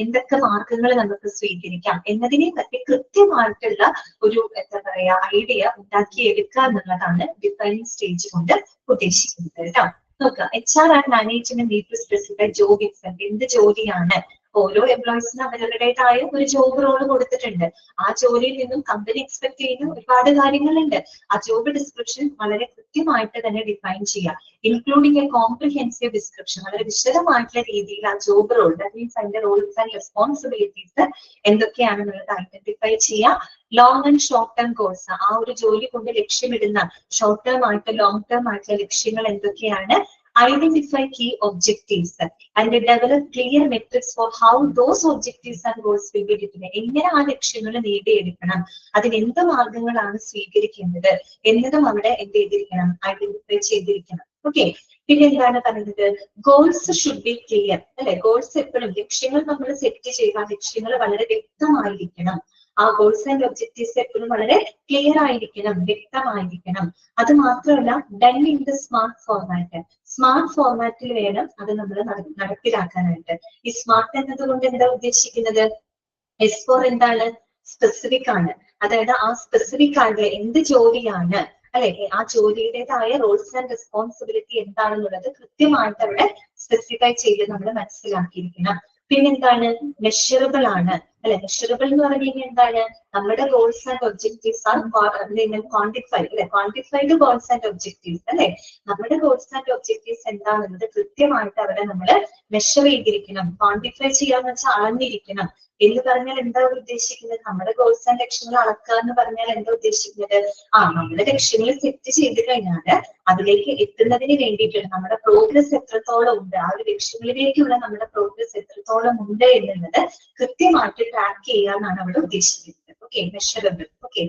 എന്തൊക്കെ മാർഗങ്ങൾ നമുക്ക് സ്വീകരിക്കാം എന്നതിനെ പറ്റി കൃത്യമായിട്ടുള്ള ഒരു എന്താ പറയാ ഐഡിയ ഉണ്ടാക്കിയെടുക്കുക എന്നുള്ളതാണ് ഡിഫൈനിങ് സ്റ്റേജ് കൊണ്ട് ഉദ്ദേശിക്കുന്നത് കേട്ടോ. നോക്കുക, HR and management need to specify job itself. എന്ത് ജോലിയാണ്, ഓരോ എംപ്ലോയീസിനും അവരുടേതായ ഒരു ജോബ് റോൾ കൊടുത്തിട്ടുണ്ട്. ആ ജോലിയിൽ നിന്നും കമ്പനി എക്സ്പെക്ട് ചെയ്യുന്ന ഒരുപാട് കാര്യങ്ങളുണ്ട്. ആ ജോബ് ഡിസ്ക്രിപ്ഷൻ വളരെ കൃത്യമായിട്ട് തന്നെ ഡിഫൈൻ ചെയ്യുക. ഇൻക്ലൂഡിങ് എ കോംപ്രിഹെൻസീവ് ഡിസ്ക്രിപ്ഷൻ, വളരെ വിശദമായിട്ടുള്ള രീതിയിൽ ആ ജോബ് റോൾ, ദാറ്റ് മീൻസ് അതിന്റെ റോൾസ് ആൻഡ് റെസ്പോൺസിബിലിറ്റീസ് എന്തൊക്കെയാണെന്നുള്ളത് ഐഡന്റിഫൈ ചെയ്യുക. Long and short term goals, ആ ഒരു ജോലി കൊണ്ട് ലക്ഷ്യമിടുന്ന ഷോർട്ട് ടേം ആയിട്ട് ലോങ് ടേം ആയിട്ടുള്ള ലക്ഷ്യങ്ങൾ എന്തൊക്കെയാണ്. Identify key objectives and develop clear metrics for how those objectives and goals will be determined. എങ്ങനെ ആ ലക്ഷ്യങ്ങൾ നേടിയെടുക്കണം, അതിന് എന്ത് മാർഗങ്ങളാണ് സ്വീകരിക്കേണ്ടത് എന്നതും അവിടെ എന്ത് ചെയ്തിരിക്കണം, ഐഡന്റിഫൈ ചെയ്തിരിക്കണം. ഓക്കെ, പിന്നെ എന്താണ് പറയുന്നത്, ഗോൾസ് ഷുഡ് ബി ക്ലിയർ അല്ലെ. ഗോൾസ് എപ്പോഴും ലക്ഷ്യങ്ങൾ നമ്മൾ സെറ്റ് ചെയ്യുക, ലക്ഷ്യങ്ങൾ വളരെ വ്യക്തമായിരിക്കണം. ആ ഗോൾസ് ആൻഡ് ഒബ്ജക്റ്റീവ്സ് എപ്പോഴും വളരെ ക്ലിയർ ആയിരിക്കണം, വ്യക്തമായിരിക്കണം. അത് മാത്രമല്ല done in the smart format, smart ഫോർമാറ്റിൽ വേണം അത് നമ്മൾ നടപ്പിലാക്കാനായിട്ട്. ഈ സ്മാർട്ട് എന്നതുകൊണ്ട് എന്താ ഉദ്ദേശിക്കുന്നത്? എസ് ഫോർ എന്താണ്? സ്പെസിഫിക് ആണ്. അതായത് ആ സ്പെസിഫിക് ആയിട്ടുള്ള എന്ത് ജോലിയാണ് അല്ലെ, ആ ജോലിയുടേതായ റോൾസ് ആൻഡ് റെസ്പോൺസിബിലിറ്റി എന്താണെന്നുള്ളത് കൃത്യമായിട്ട് അവിടെ സ്പെസിഫൈ ചെയ്ത് നമ്മൾ മനസ്സിലാക്കിയിരിക്കണം. പിന്നെന്താണ്? മെഷറബിൾ ആണ് അല്ലെ. മെഷറബിൾ എന്ന് പറഞ്ഞു കഴിഞ്ഞാൽ എന്താണ്? നമ്മുടെ goals and objectives R quantified അല്ലെ, ക്വാണ്ടിഫൈഡ് ഗോൾസ് ആൻഡ് ഒബ്ജക്റ്റീവ്സ് അല്ലെ. നമ്മുടെ ഗോൾസ് ആൻഡ് ഒബ്ജക്റ്റീവ്സ് എന്താണെന്നത് കൃത്യമായിട്ട് അവിടെ നമ്മൾ മെഷർ ചെയ്തിരിക്കണം. ക്വാണ്ടിഫൈ ചെയ്യാന്ന് വെച്ചാൽ അളന്നിരിക്കണം. എന്ന് പറഞ്ഞാൽ എന്താ ഉദ്ദേശിക്കുന്നത്? നമ്മുടെ ഗോൾസ് ആൻഡ് ലക്ഷ്യങ്ങൾ അളക്കുക എന്ന് പറഞ്ഞാൽ എന്താ ഉദ്ദേശിക്കുന്നത്? നമ്മുടെ ലക്ഷ്യങ്ങൾ സെറ്റ് ചെയ്ത് കഴിഞ്ഞാൽ അതിലേക്ക് എത്തുന്നതിന് വേണ്ടിയിട്ട് നമ്മുടെ പ്രോഗ്രസ് എത്രത്തോളം ഉണ്ട്, ആ ഒരു ലക്ഷ്യങ്ങളിലേക്കുള്ള നമ്മുടെ പ്രോഗ്രസ് എത്രത്തോളം ഉണ്ട് എന്നുള്ളത് കൃത്യമായിട്ട് ട്രാക്ക് ചെയ്യാന്നാണ് അവിടെ ഉദ്ദേശിക്കുന്നത്. Okay, measurable. Okay,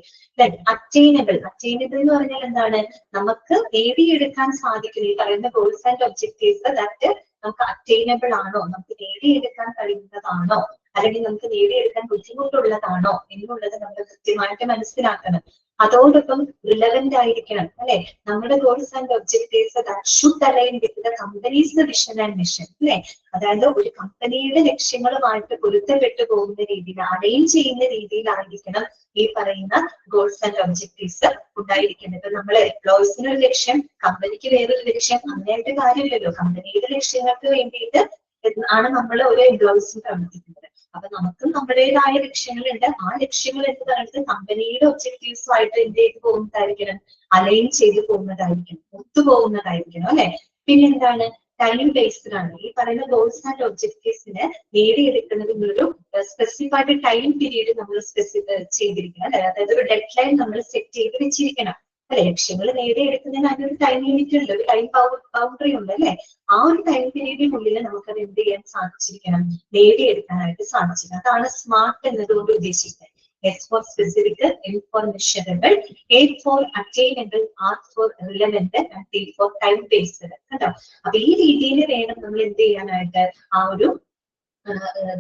attainable. Attainable എന്ന് പറഞ്ഞാൽ എന്താണ്? നമുക്ക് നേടിയെടുക്കാൻ സാധിക്കുന്ന ഈ പറയുന്ന ഗോൾസ് ആൻഡ് ഒബ്ജക്റ്റീവ്സ് ദാറ്റ് നമുക്ക് അറ്റൈനബിൾ ആണോ, നമുക്ക് നേടിയെടുക്കാൻ കഴിയുന്നതാണോ, അല്ലെങ്കിൽ നമുക്ക് നേടിയെടുക്കാൻ ബുദ്ധിമുട്ടുള്ളതാണോ എന്നുള്ളത് നമ്മൾ കൃത്യമായിട്ട് മനസ്സിലാക്കണം. അതോടൊപ്പം റിലവന്റ് ആയിരിക്കണം അല്ലെ. നമ്മുടെ goals and objectives that should align with the company's vision and mission അല്ലെ. അതായത് ഒരു കമ്പനിയുടെ ലക്ഷ്യങ്ങളുമായിട്ട് പൊരുത്തപ്പെട്ടു പോകുന്ന രീതിയിൽ, അലൈൻ ചെയ്യുന്ന രീതിയിലായിരിക്കണം ഈ പറയുന്ന ഗോൾസ് ആൻഡ് ഒബ്ജക്റ്റീവ്സ് ഉണ്ടായിരിക്കുന്നത്. ഇപ്പൊ നമ്മള് എംപ്ലോയീസിന് ഒരു ലക്ഷ്യം, കമ്പനിക്ക് വേറൊരു ലക്ഷ്യം, അങ്ങനെയായിട്ട് കാര്യമില്ലല്ലോ. കമ്പനിയുടെ ലക്ഷ്യങ്ങൾക്ക് വേണ്ടിയിട്ട് ആണ് നമ്മൾ ഓരോ എംപ്ലോയീസും പ്രവർത്തിക്കുന്നത്. അപ്പൊ നമുക്കും നമ്മുടേതായ ലക്ഷ്യങ്ങളുണ്ട്. ആ ലക്ഷ്യങ്ങൾ എന്ന് പറയുന്നത് കമ്പനിയുടെ ഒബ്ജക്റ്റീവ്സുമായിട്ട് എന്ത് ചെയ്ത് പോകുന്നതായിരിക്കണം? അലൈൻ ചെയ്ത് പോകുന്നതായിരിക്കണം, ഒത്തുപോകുന്നതായിരിക്കണം അല്ലെ. പിന്നെന്താണ്? ടൈം ബേസ്ഡ് ആണ്. ഈ പറയുന്ന ഗോൾസ് ആൻഡ് ഒബ്ജക്റ്റീവ്സിന് നേടിയെടുക്കുന്നതിനൊരു സ്പെസിഫൈഡ് ടൈം പീരീഡ് നമ്മൾ ചെയ്തിരിക്കണം അല്ലെ. അതായത് ഒരു ഡെഡ് ലൈൻ നമ്മൾ സെറ്റ് ചെയ്ത് വെച്ചിരിക്കണം അല്ലെ. ലക്ഷ്യങ്ങൾ നേടിയെടുക്കുന്നതിന് അതിനൊരു ടൈം ലിമിറ്റ് ഉണ്ട്, ഒരു ടൈം ബൗണ്ടറി ഉണ്ട് അല്ലെ. ആ ഒരു ടൈം പീരീഡിനുള്ളിൽ നമുക്കത് എന്ത് ചെയ്യാൻ സാധിച്ചിരിക്കണം? നേടിയെടുക്കാനായിട്ട് സാധിച്ചിരിക്കണം. അതാണ് സ്മാർട്ട് എന്നതുകൊണ്ട് ഉദ്ദേശിക്കുന്നത്. S for specific, M for measurable, A for attainable, R for relevant, and T for time based. കേട്ടോ. അപ്പൊ ഈ രീതിയിൽ വേണം നമ്മൾ എന്ത് ചെയ്യാനായിട്ട്? ആ ഒരു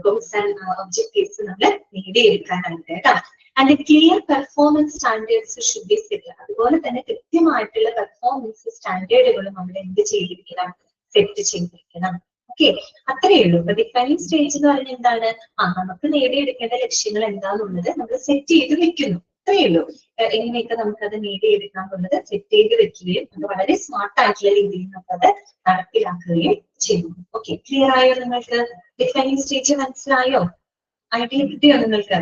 ഗോൾസ് ആൻഡ് ഒബ്ജക്റ്റീവ്സ് നമ്മൾ നേടിയെടുക്കാനായിട്ട് കേട്ടോ. And clear performance standards should be set. അതുപോലെ തന്നെ കൃത്യമായിട്ടുള്ള പെർഫോമൻസ് സ്റ്റാൻഡേർഡുകൾ നമ്മൾ എന്ത് ചെയ്തിരിക്കണം? സെറ്റ് ചെയ്തിരിക്കണം. ഓക്കെ, അത്രയേ ഉള്ളൂ. അപ്പൊ ഡിഫൈനിങ് സ്റ്റേജ് എന്ന് പറഞ്ഞാൽ എന്താണ്? നമുക്ക് നേടിയെടുക്കേണ്ട ലക്ഷ്യങ്ങൾ എന്താണെന്നുള്ളത് നമ്മൾ സെറ്റ് ചെയ്ത് വെക്കുന്നു. അത്രയേ ഉള്ളൂ. എങ്ങനെയൊക്കെ നമുക്കത് നേടിയെടുക്കാന്നുള്ളത് സെറ്റ് ചെയ്ത് വെക്കുകയും അത് വളരെ സ്മാർട്ട് ആയിട്ടുള്ള രീതിയിൽ നമുക്കത് നടപ്പിലാക്കുകയും ചെയ്യുന്നു. ഓക്കെ, ക്ലിയർ ആയോ നിങ്ങൾക്ക്? ഡിഫൈനിങ് സ്റ്റേജ് മനസ്സിലായോ? ഐഡിയ കിട്ടിയോ നിങ്ങൾക്ക്?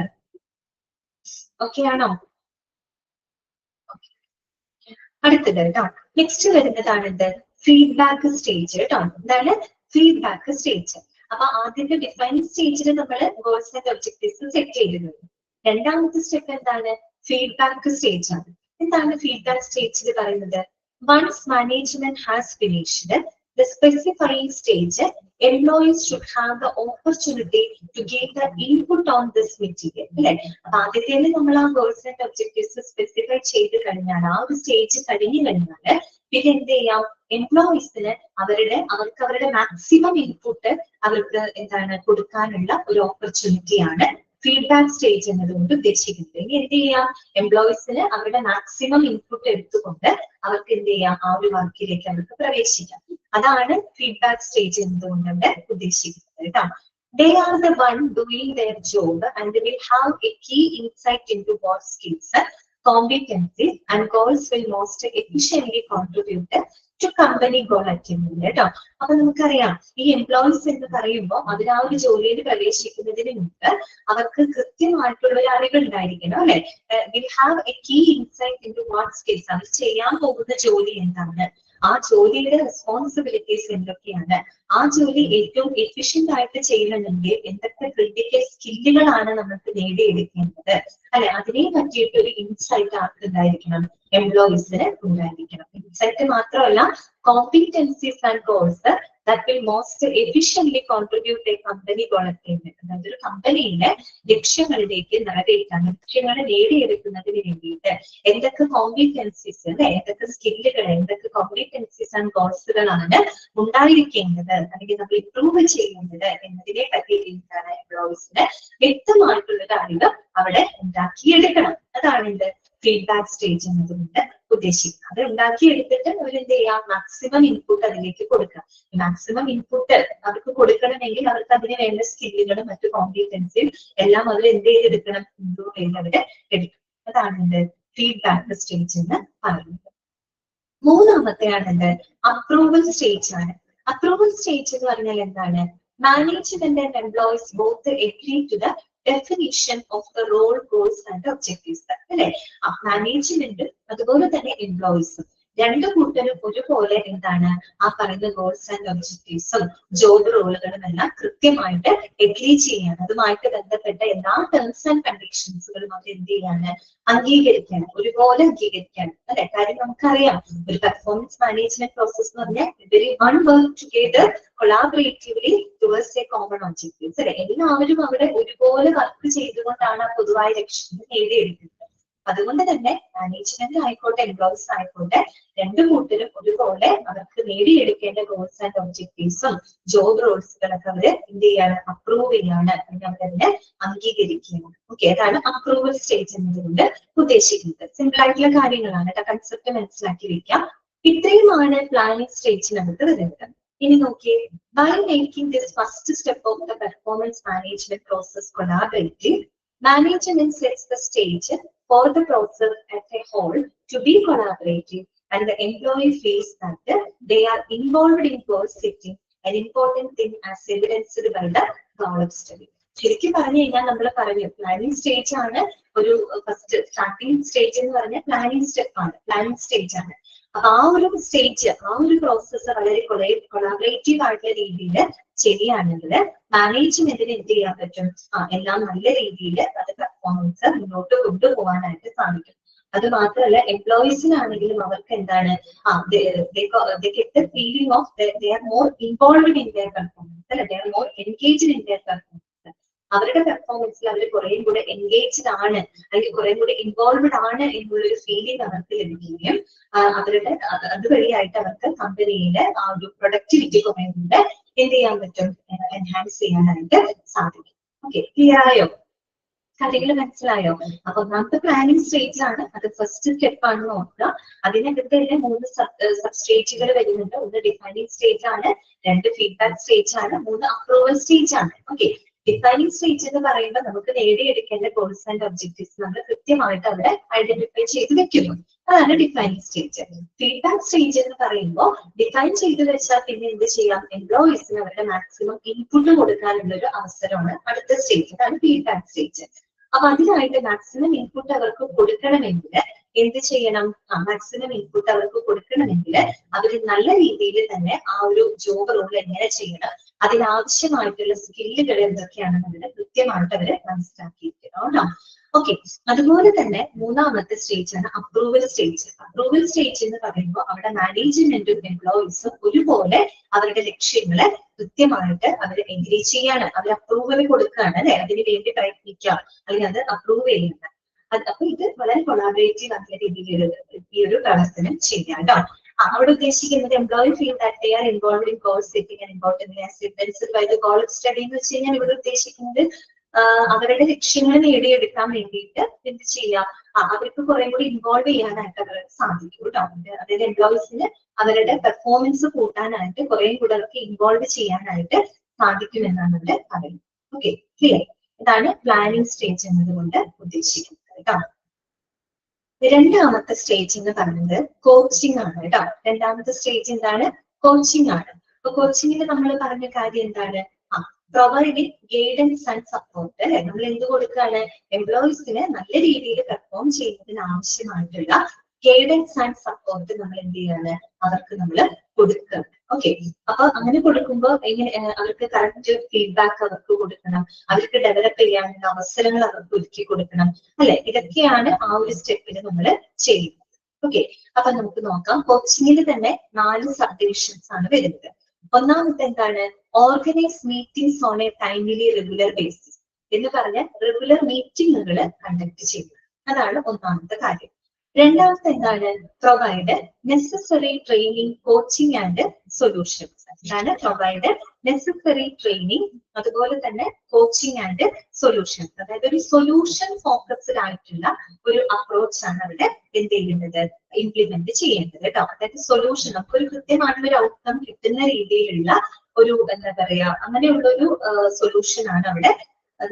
ഓക്കെ ആണോ? അടുത്തത് കേട്ടോ, നെക്സ്റ്റ് വരുന്നതാണ് എന്ത്? ഫീഡ്ബാക്ക് സ്റ്റേജ് കേട്ടോ. എന്താണ് ഫീഡ്ബാക്ക് സ്റ്റേജ്? അപ്പൊ ആദ്യത്തെ ഡിഫൈനിങ് സ്റ്റേജിൽ നമ്മൾ ഗോൾസ് ആൻഡ് ഒബ്ജക്റ്റീവ്സ് സെറ്റ് ചെയ്തിരുന്നു. രണ്ടാമത്തെ സ്റ്റെപ്പ് എന്താണ്? ഫീഡ്ബാക്ക് സ്റ്റേജ് ആണ്. എന്താണ് ഫീഡ്ബാക്ക് സ്റ്റേജിൽ പറയുന്നത്? Once management has finished the specifying stage, employees should have the opportunity to give the input on this material. അല്ലെ. അപ്പൊ ആദ്യത്തേല് നമ്മൾ ആ ഗോൾസ് ആൻഡ് ഒബ്ജക്റ്റീവ്സ് സ്പെസിഫൈ ചെയ്ത് കഴിഞ്ഞാൽ, ആ ഒരു സ്റ്റേജ് കഴിഞ്ഞു കഴിഞ്ഞാൽ പിന്നെ എന്ത് ചെയ്യാം? എംപ്ലോയീസിന് അവർക്ക് അവരുടെ മാക്സിമം ഇൻപുട്ട് അവർക്ക് എന്താണ് കൊടുക്കാനുള്ള ഒരു ഓപ്പർച്യൂണിറ്റിയാണ് ഫീഡ്ബാക്ക് സ്റ്റേജ് എന്നതുകൊണ്ട് ഉദ്ദേശിക്കുന്നത്. ഇനി എന്ത് ചെയ്യാം? എംപ്ലോയീസിന് അവരുടെ മാക്സിമം ഇൻപുട്ട് എടുത്തുകൊണ്ട് അവർക്ക് എന്ത് ചെയ്യാം? ആ ഒരു വർക്കിലേക്ക് അവർക്ക് പ്രവേശിക്കാം. അതാണ് ഫീഡ്ബാക്ക് സ്റ്റേജ് എന്നതുകൊണ്ട് ഉദ്ദേശിക്കുന്നത് കേട്ടോ. They are the one doing their job and they will have a key insight into what skills, competencies and goals will most efficiently contribute to company goal achievement കേട്ടോ. അപ്പൊ നമുക്കറിയാം ഈ എംപ്ലോയീസ് എന്ന് പറയുമ്പോൾ അവർ ആ ഒരു ജോലിയിൽ പ്രവേശിക്കുന്നതിന് മുമ്പ് അവർക്ക് കൃത്യമായിട്ടുള്ള ഒരു അറിവ് ഉണ്ടായിരിക്കണം അല്ലെ. Will have a key insight into what skills, അവർ ചെയ്യാൻ പോകുന്ന ജോലി എന്താണ്, ആ ജോലിയുടെ റെസ്പോൺസിബിലിറ്റീസ് എന്തൊക്കെയാണ്, ആ ജോലി ഏറ്റവും എഫിഷ്യന്റ് ആയിട്ട് ചെയ്യണമെങ്കിൽ എന്തൊക്കെ ക്രിട്ടിക്കൽ സ്കില്ലുകളാണ് നമുക്ക് നേടിയെടുക്കേണ്ടത് അല്ലെ. അതിനെ പറ്റിയിട്ട് ഒരു ഇൻസൈറ്റ് ആർക്ക് ഉണ്ടായിരിക്കണം? എംപ്ലോയീസിന് ഉണ്ടായിരിക്കണം. സെറ്റ് മാത്രമല്ല competencies and goals that will most efficiently contribute a company goal attainment. അതായത് ഒരു കമ്പനിയിലെ ലക്ഷ്യങ്ങളിലേക്ക് നിറവേറ്റാൻ ലക്ഷ്യങ്ങളെ നേടിയെടുക്കുന്നതിന് വേണ്ടിയിട്ട് എന്തൊക്കെ കോമ്പിറ്റൻസീസ് എന്തൊക്കെ സ്കില്ലുകൾ എന്തൊക്കെ കോമ്പിറ്റൻസീസ് ആൻഡ് ഗോൾസുകളാണ് ഉണ്ടായിരിക്കേണ്ടത് അല്ലെങ്കിൽ നമ്മൾ ഇംപ്രൂവ് ചെയ്യേണ്ടത് എന്നതിനെ പറ്റി എന്താണ് എംപ്ലോയീസിന് വ്യക്തമായിട്ടുള്ള അറിവ് അവിടെ ഉണ്ടാക്കിയെടുക്കണം. അതാണ് എന്ത് ഫീഡ്ബാക്ക് സ്റ്റേജ് എന്നതുകൊണ്ട് ഉദ്ദേശിക്കുന്നത്. അത് ഉണ്ടാക്കിയെടുത്തിട്ട് അവർ എന്ത് ചെയ്യാം, മാക്സിമം ഇൻപുട്ട് അതിലേക്ക് കൊടുക്കാം. മാക്സിമം ഇൻപുട്ട് അവർക്ക് കൊടുക്കണമെങ്കിൽ അവർക്ക് അതിന് വേണ്ട സ്കില്ലുകളും മറ്റു കോമ്പിറ്റൻസിയും എല്ലാം അവർ എന്ത് ചെയ്തെടുക്കണം, ഇംപ്രൂവ് ചെയ്ത് അവര് എടുക്കും. അതാണ് എന്ത് ഫീഡ്ബാക്ക് സ്റ്റേജ് എന്ന് പറയുന്നത്. മൂന്നാമത്തെയാണ് എന്ത് അപ്രൂവൽ സ്റ്റേജ് ആണ്. അപ്രൂവൽ സ്റ്റേജ് എന്ന് പറഞ്ഞാൽ എന്താണ്, management and employees both agree to the definition of the role, goals and objectives. അല്ലെ, മാനേജ്മെന്റ് അതുപോലെ തന്നെ എംപ്ലോയീസും രണ്ടു കൂട്ടരും ഒരുപോലെ എന്താണ് ആ പറയുന്ന ഗോൾസ് ആൻഡ് ഒബ്ജക്റ്റീവ്സും ജോബ് റോളുകളും എല്ലാം കൃത്യമായിട്ട് എഗ്രി ചെയ്യാണ്. അതുമായിട്ട് ബന്ധപ്പെട്ട എല്ലാ ടേംസ് ആൻഡ് കണ്ടീഷൻസുകളും അവർ എന്ത് ചെയ്യാണ്, അംഗീകരിക്കണം, ഒരുപോലെ അംഗീകരിക്കണം. അല്ലെ, കാര്യം നമുക്കറിയാം ഒരു പെർഫോമൻസ് മാനേജ്മെന്റ് പ്രോസസ് എന്ന് പറഞ്ഞാൽ ഇവര് one work together collaboratively towards a common objectives. അല്ലെ, എല്ലാവരും അവിടെ ഒരുപോലെ വർക്ക് ചെയ്തുകൊണ്ടാണ് ആ പൊതുവായ ലക്ഷ്യങ്ങൾ നേടിയെടുക്കുന്നത്. അതുകൊണ്ട് തന്നെ മാനേജ്മെന്റ് ആയിക്കോട്ടെ എംപ്ലോയീസ് ആയിക്കോട്ടെ രണ്ടു കൂട്ടരും ഒരുപോലെ അവർക്ക് നേടിയെടുക്കേണ്ട ഗോൾസ് ആൻഡ് ഒബ്ജക്റ്റീവ്സും ജോബ് റോൾസുകളൊക്കെ അവര് എന്ത് ചെയ്യാണ്, അപ്രൂവ് ചെയ്യാണ്, അല്ലെങ്കിൽ അവരതിനെ അംഗീകരിക്കുകയാണ്. ഓക്കെ, അതാണ് അപ്രൂവൽ സ്റ്റേജ് എന്നതുകൊണ്ട് ഉദ്ദേശിക്കുന്നത്. സിമ്പിൾ ആയിട്ടുള്ള കാര്യങ്ങളാണ് കേട്ടോ, കൺസെപ്റ്റ് മനസ്സിലാക്കി വെക്കാം. ഇത്രയുമാണ് പ്ലാനിങ് സ്റ്റേജിനകത്ത് വരുന്നത്. ഇനി നോക്കിയേ, by making this first step of the performance management process collaborative, management sets the stage for the process as a whole to be collaborative, and the employee feels that they are involved in goal setting, an important thing as evidenced by the Gallup study. ശരിക്കും പറഞ്ഞു കഴിഞ്ഞാൽ നമ്മൾ പറഞ്ഞു planning stage ആണ് ഒരു first starting stage എന്ന് പറഞ്ഞാൽ planning step ആണ്, പ്ലാനിങ് സ്റ്റേജ് ആണ്. അപ്പൊ ആ ഒരു സ്റ്റേജ്, ആ ഒരു പ്രോസസ്സ് വളരെ കൊളാബറേറ്റീവ് ആയിട്ടുള്ള രീതിയിൽ ശരിയാണെങ്കിൽ മാനേജ്മെന്റിന് എന്ത് ചെയ്യാൻ പറ്റും, എല്ലാം നല്ല രീതിയിൽ അത് പെർഫോമൻസ് മുന്നോട്ട് കൊണ്ടുപോകാനായിട്ട് സാധിക്കും. അത് മാത്രമല്ല എംപ്ലോയീസിനാണെങ്കിലും അവർക്ക് എന്താണ് feeling of they are more involved in their performance, അല്ലെ, they are more engaged in their performance. അവരുടെ പെർഫോമൻസിൽ അവർ കുറേയും കൂടെ എൻഗേജ്ഡ് ആണ് അല്ലെങ്കിൽ കുറേയും കൂടെ ഇൻവോൾവ്ഡ് ആണ് എന്നുള്ളൊരു ഫീലിംഗ് അവർക്ക് ലഭിക്കുകയും അവരുടെ അതുവഴിയായിട്ട് അവർക്ക് കമ്പനിയിലെ ആ ഒരു പ്രൊഡക്ടിവിറ്റി കുറേ കൂടെ എന്ത് ചെയ്യാൻ പറ്റും, എൻഹാൻസ് ചെയ്യാനായിട്ട് സാധിക്കും. ഓക്കെ, ക്ലിയർ ആയോ, കാര്യങ്ങൾ മനസ്സിലായോ? അപ്പൊ ഒന്നാമത്തെ പ്ലാനിങ് സ്റ്റേജ് ആണ്, അത് ഫസ്റ്റ് സ്റ്റെപ്പ് ആണെന്ന് ഓർക്കുക. അതിനകത്ത് തന്നെ 3 സബ് സ്റ്റേജുകൾ വരുന്നുണ്ട്. ഒന്ന് ഡിഫൈനിങ് സ്റ്റേജ് ആണ്, 2 ഫീഡ്ബാക്ക് സ്റ്റേജ് ആണ്, 3 അപ്രൂവൽ സ്റ്റേജ് ആണ്. ഓക്കെ, ഡിഫൈനിങ് സ്റ്റേജ് എന്ന് പറയുമ്പോൾ നമുക്ക് നേടിയെടുക്കേണ്ട ഗോൾസ് ആൻഡ് ഒബ്ജക്റ്റീവ്സ് നമ്മൾ കൃത്യമായിട്ട് അവിടെ ഐഡന്റിഫൈ ചെയ്ത് വെക്കുന്നു. അതാണ് ഡിഫൈനിങ് സ്റ്റേജ്. ഫീഡ്ബാക്ക് സ്റ്റേജ് എന്ന് പറയുമ്പോൾ ഡിഫൈൻ ചെയ്ത് വെച്ചാൽ പിന്നെ എന്ത് ചെയ്യാം, എംപ്ലോയീസിന് അവരുടെ മാക്സിമം ഇൻപുട്ട് കൊടുക്കാനുള്ള ഒരു അവസരമാണ് അടുത്ത സ്റ്റേജ്, അതാണ് ഫീഡ്ബാക്ക് സ്റ്റേജ്. അപ്പൊ അതിനായിട്ട് മാക്സിമം ഇൻപുട്ട് അവർക്ക് കൊടുക്കണമെങ്കിൽ എന്ത് ചെയ്യണം, മാക്സിമം ഇൻപുട്ട് അവർക്ക് കൊടുക്കണമെങ്കിൽ അവർ നല്ല രീതിയിൽ തന്നെ ആ ഒരു ജോബ് റോൾ എങ്ങനെ ചെയ്യണം, അതിനാവശ്യമായിട്ടുള്ള സ്കില്ലുകൾ എന്തൊക്കെയാണെന്നുള്ളത് കൃത്യമായിട്ട് അവര് മനസ്സിലാക്കിയിരിക്കണം. ഓക്കെ, അതുപോലെ തന്നെ മൂന്നാമത്തെ സ്റ്റേജ് ആണ് അപ്രൂവൽ സ്റ്റേജ്. അപ്രൂവൽ സ്റ്റേജ് എന്ന് പറയുമ്പോൾ അവിടെ മാനേജ്മെന്റും എംപ്ലോയീസും ഒരുപോലെ അവരുടെ ലക്ഷ്യങ്ങളെ കൃത്യമായിട്ട് അവർ എഗ്രി ചെയ്യാണ്, അവർ അപ്രൂവൽ കൊടുക്കുകയാണ്, അല്ലെ, അതിന് വേണ്ടി പ്രയത്നിക്കാം അല്ലെങ്കിൽ അത് അപ്രൂവ് ചെയ്യുന്നത്. അപ്പൊ ഇത് വളരെ കൊളാബറേറ്റീവ് ആയ രീതിയിൽ ഈ ഒരു പ്രവർത്തനം ചെയ്യാം കേട്ടോ. അവിടെ ഉദ്ദേശിക്കുന്നത് employee feel that they are involved in goal setting and important as evidenced by the Gallup study എന്ന് വെച്ച് കഴിഞ്ഞാൽ ഇവിടെ ഉദ്ദേശിക്കുന്നത് അവരുടെ ലക്ഷ്യങ്ങൾ നേടിയെടുക്കാൻ വേണ്ടിയിട്ട് എന്ത് ചെയ്യാം, അവർക്ക് കുറെ കൂടി ഇൻവോൾവ് ചെയ്യാനായിട്ട് അവർക്ക് സാധിക്കും കേട്ടോ. അതായത് എംപ്ലോയീസിന് അവരുടെ പെർഫോമൻസ് കൂട്ടാനായിട്ട് കുറെ കൂടെ അവർക്ക് ഇൻവോൾവ് ചെയ്യാനായിട്ട് സാധിക്കുമെന്നാണ് ഇവിടെ പറയുന്നത്. Okay, clear? ഇതാണ് പ്ലാനിങ് സ്റ്റേജ് എന്നതുകൊണ്ട് ഉദ്ദേശിക്കുന്നത് കേട്ടോ. രണ്ടാമത്തെ സ്റ്റേജ് എന്ന് പറയുന്നത് കോച്ചിങ് ആണ് കേട്ടോ. രണ്ടാമത്തെ സ്റ്റേജ് എന്താണ്, കോച്ചിങ് ആണ്. അപ്പൊ കോച്ചിങ്ങിന് നമ്മൾ പറഞ്ഞ കാര്യം എന്താണ്, പ്രൊവൈഡിങ് ഗൈഡൻസ് ആൻഡ് സപ്പോർട്ട്, അല്ലെ, നമ്മൾ എന്ത് കൊടുക്കുകയാണ്, എംപ്ലോയീസിന് നല്ല രീതിയിൽ പെർഫോം ചെയ്യുന്നതിന് ആവശ്യമായിട്ടുള്ള ഗൈഡൻസ് ആൻഡ് സപ്പോർട്ട് നമ്മൾ എന്ത് ചെയ്യാണ്, അവർക്ക് നമ്മൾ കൊടുക്കുക. ഓക്കെ, അപ്പൊ അങ്ങനെ കൊടുക്കുമ്പോൾ എങ്ങനെ അവർക്ക് കറക്റ്റ് ഫീഡ്ബാക്ക് അവർക്ക് കൊടുക്കണം, അവർക്ക് ഡെവലപ്പ് ചെയ്യാനുള്ള അവസരങ്ങൾ അവർക്ക് ഒരുക്കി കൊടുക്കണം, അല്ലെ, ഇതൊക്കെയാണ് ആ ഒരു സ്റ്റെപ്പിൽ നമ്മൾ ചെയ്യുന്നത്. ഓക്കെ, അപ്പൊ നമുക്ക് നോക്കാം. കോച്ചിങ്ങിൽ തന്നെ 4 സബ് ഡിവിഷൻസ് ആണ് വരുന്നത്. ഒന്നാമത്തെ എന്താണ്? Organise meetings on a timely regular basis എന്ന് പറഞ്ഞ റെഗുലർ മീറ്റിംഗുകൾ കണ്ടക്ട് ചെയ്യുക. അതാണ് ഒന്നാമത്തെ കാര്യം. രണ്ടാമത്തെ എന്താണ്? Provide necessary training, coaching and solutions. അതാണ് പ്രൊവൈഡ് നെസസറി ട്രെയിനിങ്, അതുപോലെ തന്നെ കോച്ചിങ് ആൻഡ് സൊല്യൂഷൻസ്. അതായത് ഒരു സൊല്യൂഷൻ ഫോക്കസ്ഡ് ആയിട്ടുള്ള ഒരു അപ്രോച്ച് ആണ് അവിടെ എന്ത് ചെയ്യുന്നത്, ഇംപ്ലിമെന്റ് ചെയ്യേണ്ടത് കേട്ടോ. അതായത് സൊല്യൂഷൻ, നമുക്കൊരു കൃത്യമായിട്ടുള്ള ഒരു ഔട്ട്കം കിട്ടുന്ന രീതിയിലുള്ള ഒരു എന്താ പറയാ, അങ്ങനെയുള്ള ഒരു സൊല്യൂഷൻ ആണ് അവിടെ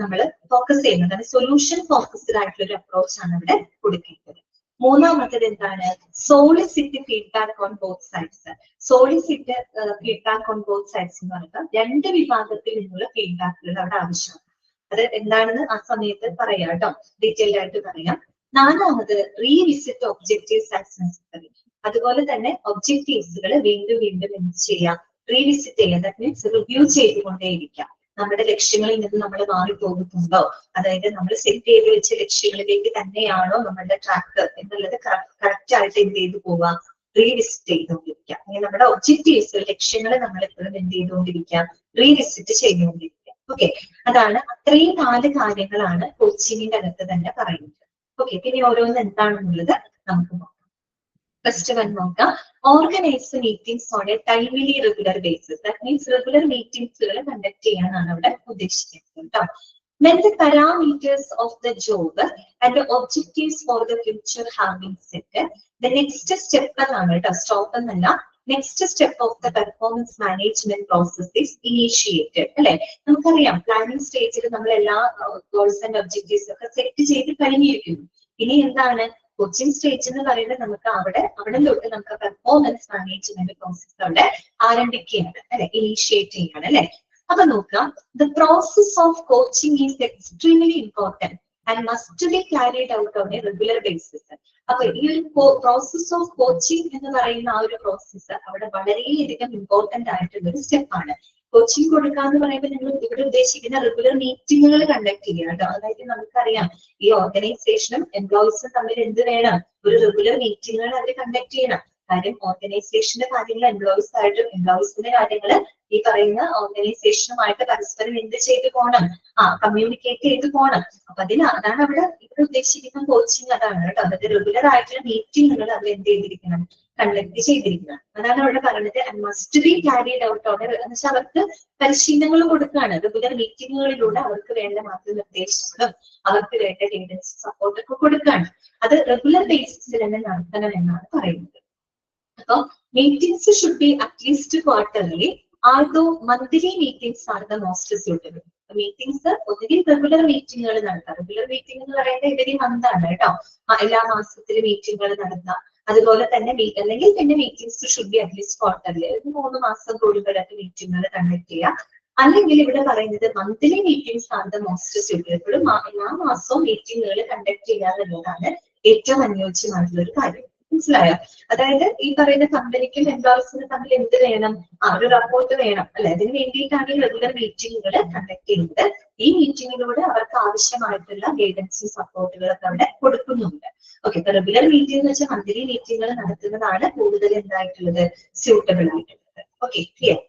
നമ്മൾ ഫോക്കസ് ചെയ്യുന്നത്. അതായത് സൊല്യൂഷൻ ഫോക്കസ്ഡ് ആയിട്ടുള്ള ഒരു അപ്രോച്ച് ആണ് അവിടെ കൊടുക്കേണ്ടത്. മൂന്നാമത്തേത് എന്താണ്? Solicit feedback on both sides. Solicit feedback on both sides എന്ന് പറയുന്നത് 2 വിഭാഗത്തിൽ നിന്നുള്ള ഫീഡ്ബാക്കുകൾ അവിടെ ആവശ്യമാണ്. അത് എന്താണെന്ന് ആ സമയത്ത് പറയാം കേട്ടോ, ഡീറ്റെയിൽഡ് ആയിട്ട് പറയാം. നാലാമത് റീവിസിറ്റ് ഒബ്ജക്റ്റീവ്സ് ആസ് നെസസറി. അതുപോലെ തന്നെ ഒബ്ജക്റ്റീവ്സുകൾ വീണ്ടും വീണ്ടും എന്ത് ചെയ്യാം, റീവിസിറ്റ് ചെയ്യാം. ദാറ്റ് മീൻസ് റിവ്യൂ ചെയ്തുകൊണ്ടേയിരിക്കാം. നമ്മുടെ ലക്ഷ്യങ്ങളിൽ നിന്ന് നമ്മൾ മാറിപ്പോകുന്നുണ്ടോ, അതായത് നമ്മൾ സെറ്റ് ചെയ്ത് വെച്ച ലക്ഷ്യങ്ങളിലേക്ക് തന്നെയാണോ നമ്മളുടെ ട്രാക്ക് എന്നുള്ളത് കറക്റ്റ് ആയിട്ട് എന്ത് ചെയ്തു പോവാം, റീവിസിറ്റ് ചെയ്തുകൊണ്ടിരിക്കാം. അല്ലെങ്കിൽ നമ്മുടെ ഒബ്ജക്റ്റീവ്സ്, ലക്ഷ്യങ്ങൾ നമ്മൾ എപ്പോഴും എന്ത് ചെയ്തുകൊണ്ടിരിക്കാം, റീവിസിറ്റ് ചെയ്തുകൊണ്ടിരിക്കാം. ഓക്കെ, അതാണ് അത്രയും 4 കാര്യങ്ങളാണ് കോച്ചിങ്ങിന്റെ അകത്ത് തന്നെ പറയുന്നത്. ഓക്കെ, പിന്നെ ഓരോന്ന് എന്താണെന്നുള്ളത് നമുക്ക് നോക്കാം. ഫസ്റ്റ് വൺ നോക്കാം. Organise meetings on a timely regular basis. That means regular മീറ്റിംഗ്സുകൾ കണ്ടക്ട് ചെയ്യാനാണ് അവിടെ ഉദ്ദേശിക്കുന്നത് കേട്ടോ. When the parameters of the job and the objectives for the future have been set, the next step എന്നാണ് കേട്ടോ, stop എന്നല്ല, next step of the performance management process is initiated. അല്ലെ, നമുക്കറിയാം പ്ലാനിങ് സ്റ്റേജിൽ നമ്മൾ എല്ലാ ഗോൾസ് ആൻഡ് ഒബ്ജക്റ്റീവ്സ് ഒക്കെ set ചെയ്ത് കഴിഞ്ഞിരിക്കുന്നു. ഇനി എന്താണ് കോച്ചിങ് സ്റ്റേജ് എന്ന് പറയുന്നത്? നമുക്ക് അവിടെ തൊട്ട് നമുക്ക് പെർഫോമൻസ് മാനേജ്മെന്റ് പ്രോസസ് അവിടെ ആരംഭിക്കുകയാണ്, അല്ലെ, ഇനീഷ്യേറ്റ് ചെയ്യാണ്. അല്ലെ, അപ്പൊ നോക്കാം. The process of coaching is extremely important and must be carried out on A regular basis. അപ്പൊ ഈ ഒരു പ്രോസസ് ഓഫ് കോച്ചിങ് എന്ന് പറയുന്ന ആ ഒരു പ്രോസസ്സ് അവിടെ വളരെയധികം ഇമ്പോർട്ടന്റ് ആയിട്ടുള്ള ഒരു സ്റ്റെപ്പാണ്. കോച്ചിങ് കൊടുക്കുക എന്ന് പറയുമ്പോൾ നിങ്ങൾ ഇവിടെ ഉദ്ദേശിക്കുന്ന റെഗുലർ മീറ്റിങ്ങുകൾ കണ്ടക്ട് ചെയ്യുക കേട്ടോ. അതായത് നമുക്കറിയാം ഈ ഓർഗനൈസേഷനും എംപ്ലോയീസും തമ്മിൽ എന്ത് വേണം, ഒരു റെഗുലർ മീറ്റിങ്ങുകൾ അവർ കണ്ടക്ട് ചെയ്യണം. കാര്യം ഓർഗനൈസേഷന്റെ കാര്യങ്ങൾ എംപ്ലോയീസ് ആയിട്ടും എംപ്ലോയീസിന്റെ കാര്യങ്ങൾ ഈ പറയുന്ന ഓർഗനൈസേഷനുമായിട്ട് പരസ്പരം എന്ത് ചെയ്ത് പോകണം, കമ്മ്യൂണിക്കേറ്റ് ചെയ്ത് പോകണം. അപ്പൊ അതാണ് ഇവിടെ ഉദ്ദേശിക്കുന്ന കോച്ചിങ്, അതാണ് കേട്ടോ. അതായത് റെഗുലർ ആയിട്ടുള്ള മീറ്റിങ്ങുകൾ അവർ എന്ത് ചെയ്തിരിക്കണം, കണ്ടക്ട് ചെയ്തിരിക്കണം. അതാണ് അവിടെ പറയുന്നത്. And must be carried out on, എന്ന് വെച്ചാൽ അവർക്ക് പരിശീലനങ്ങൾ കൊടുക്കുകയാണ്. റെഗുലർ മീറ്റിങ്ങുകളിലൂടെ അവർക്ക് വേണ്ട മാർഗനിർദ്ദേശങ്ങളും അവർക്ക് വേണ്ട ഗൈഡൻസ് സപ്പോർട്ടൊക്കെ കൊടുക്കുകയാണ്. അത് റെഗുലർ ബേസിസിൽ തന്നെ നടത്തണം എന്നാണ് പറയുന്നത്. അപ്പൊ meetings should be at least quarterly, ആൾദോ monthly meetings are the most suitable. Meetings ഒന്നുകിൽ റെഗുലർ മീറ്റിങ്ങുകൾ നടത്താം. റെഗുലർ മീറ്റിംഗ് എന്ന് പറയുന്നത് ഇവര് മന്താണ് കേട്ടോ, എല്ലാ മാസത്തിലും മീറ്റിങ്ങുകൾ നടത്താം. അതുപോലെ തന്നെ അല്ലെങ്കിൽ പിന്നെ meetings should be at least quarterly, 3 മാസം കൂടുമ്പോഴൊക്കെ മീറ്റിങ്ങുകൾ കണ്ടക്ട് ചെയ്യാം. അല്ലെങ്കിൽ ഇവിടെ പറയുന്നത് monthly meetings are the most suitable. എല്ലാ മാസവും മീറ്റിങ്ങുകൾ കണ്ടക്ട് ചെയ്യാന്നുള്ളതാണ് ഏറ്റവും അനുയോജ്യമായിട്ടുള്ള ഒരു കാര്യം. മനസ്സിലായോ? അതായത് ഈ പറയുന്ന കമ്പനിക്കും എംപ്ലോയീസിനും തമ്മിൽ എന്ത് വേണം, ഒരു റപ്പോർട്ട് വേണം, അല്ലെ. അതിന് വേണ്ടിയിട്ടാണ് റെഗുലർ മീറ്റിങ്ങുകൾ കണ്ടക്ട് ചെയ്യുന്നത്. ഈ മീറ്റിങ്ങിലൂടെ അവർക്ക് ആവശ്യമായിട്ടുള്ള ഗൈഡൻസും സപ്പോർട്ടുകളൊക്കെ അവിടെ കൊടുക്കുന്നുണ്ട്. ഓക്കെ, ഇപ്പൊ റെഗുലർ മീറ്റിംഗ് എന്ന് വെച്ചാൽ മന്ത്ലി മീറ്റിങ്ങുകൾ നടത്തുന്നതാണ് കൂടുതൽ എന്തായിട്ടുള്ളത്, സ്യൂട്ടബിൾ ആയിട്ടുള്ളത്. Okay, clear.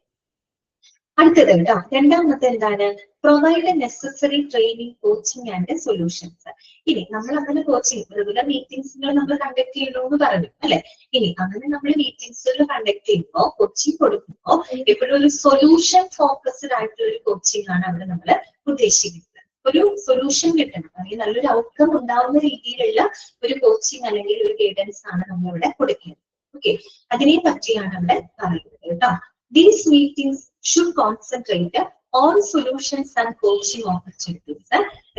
അടുത്തത് കേട്ടോ, രണ്ടാമത്തെ എന്താണ്? Provide necessary training, coaching and solutions. ഇനി നമ്മൾ അങ്ങനെ കോച്ചിങ് റെഗുലർ മീറ്റിംഗ്സുകൾ നമ്മൾ കണ്ടക്ട് ചെയ്യണോ എന്ന് പറഞ്ഞു, അല്ലെ. ഇനി അങ്ങനെ നമ്മൾ മീറ്റിംഗ്സുകൾ കണ്ടക്ട് ചെയ്യുമ്പോൾ, കോച്ചിങ് കൊടുക്കുമ്പോൾ എപ്പോഴും ഒരു സൊല്യൂഷൻ ഫോക്കസ്ഡ് ആയിട്ടുള്ള ഒരു കോച്ചിങ് ആണ് അവിടെ നമ്മൾ ഉദ്ദേശിക്കുന്നത്. ഒരു സൊല്യൂഷൻ കിട്ടണം, അല്ലെങ്കിൽ നല്ലൊരു ഔട്ട്കം ഉണ്ടാവുന്ന രീതിയിലുള്ള ഒരു കോച്ചിങ് അല്ലെങ്കിൽ ഒരു ഗൈഡൻസ് ആണ് നമ്മൾ ഇവിടെ കൊടുക്കുന്നത്. ഓക്കെ, അതിനെ പറ്റിയാണ് അവിടെ പറയുന്നത് കേട്ടോ. These meetings should concentrate on solutions and coaching opportunities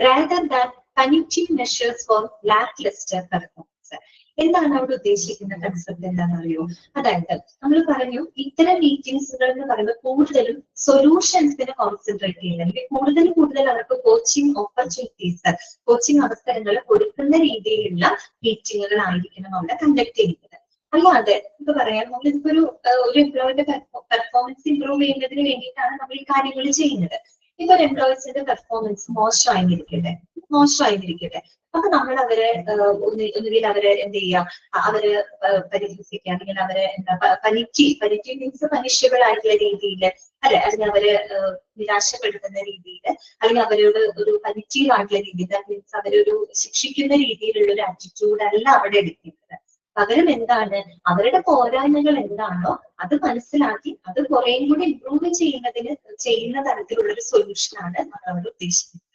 rather than punitive measures for lackluster performance. എന്താണ് അവിടെ ഉദ്ദേശിക്കുന്ന കൺസെപ്റ്റ് എന്താണെന്ന് അറിയോ? അതായത് നമ്മൾ പറഞ്ഞു ഇത്തരം മീറ്റിംഗ്സുകൾ എന്ന് പറയുമ്പോൾ കൂടുതലും സൊല്യൂഷൻസിനെ കോൺസെൻട്രേറ്റ് ചെയ്യുന്നത്, അല്ലെങ്കിൽ കൂടുതൽ അവർക്ക് കോച്ചിങ് ഓപ്പർച്യൂണിറ്റീസ്, കോച്ചിങ് അവസരങ്ങൾ കൊടുക്കുന്ന രീതിയിലുള്ള മീറ്റിങ്ങുകൾ ആയിരിക്കണം അവിടെ കണ്ടക്ട് ചെയ്യുന്നത്. അല്ലാതെ ഇപ്പൊ പറയാം, നമ്മളിപ്പോ ഒരു എംപ്ലോയിയുടെ പെർഫോമൻസ് ഇംപ്രൂവ് ചെയ്യുന്നതിന് വേണ്ടിയിട്ടാണ് നമ്മൾ ഈ കാര്യങ്ങൾ ചെയ്യുന്നത്. ഇപ്പൊ ഒരു എംപ്ലോയീസിന്റെ പെർഫോമൻസ് മോശമായിരിക്കട്ടെ അപ്പൊ നമ്മൾ അവരെ ഒന്നുകിൽ അവരെ എന്ത് ചെയ്യാം, അവര് പരിഹസിക്കുക, അല്ലെങ്കിൽ അവരെ എന്താ പനിറ്റി മീൻസ് പനിഷ്യബിൾ ആയിട്ടുള്ള രീതിയിൽ അല്ലെ, അല്ലെങ്കിൽ അവര് നിരാശപ്പെടുത്തുന്ന രീതിയിൽ, അല്ലെങ്കിൽ അവരോട് ഒരു പനിറ്റീവ് ആയിട്ടുള്ള രീതിയിൽ, മീൻസ് അവരൊരു ശിക്ഷിക്കുന്ന രീതിയിലുള്ള ഒരു ആറ്റിറ്റ്യൂഡ് അല്ല അവിടെ എടുക്കുന്നത്. പകരം എന്താണ്, അവരുടെ പോരായ്മകൾ എന്താണോ അത് മനസ്സിലാക്കി അത് കുറേയും കൂടി ഇംപ്രൂവ് ചെയ്യുന്ന തരത്തിലുള്ള ഒരു സൊല്യൂഷനാണ് നമ്മൾ അവിടെ ഉദ്ദേശിക്കുന്നത്.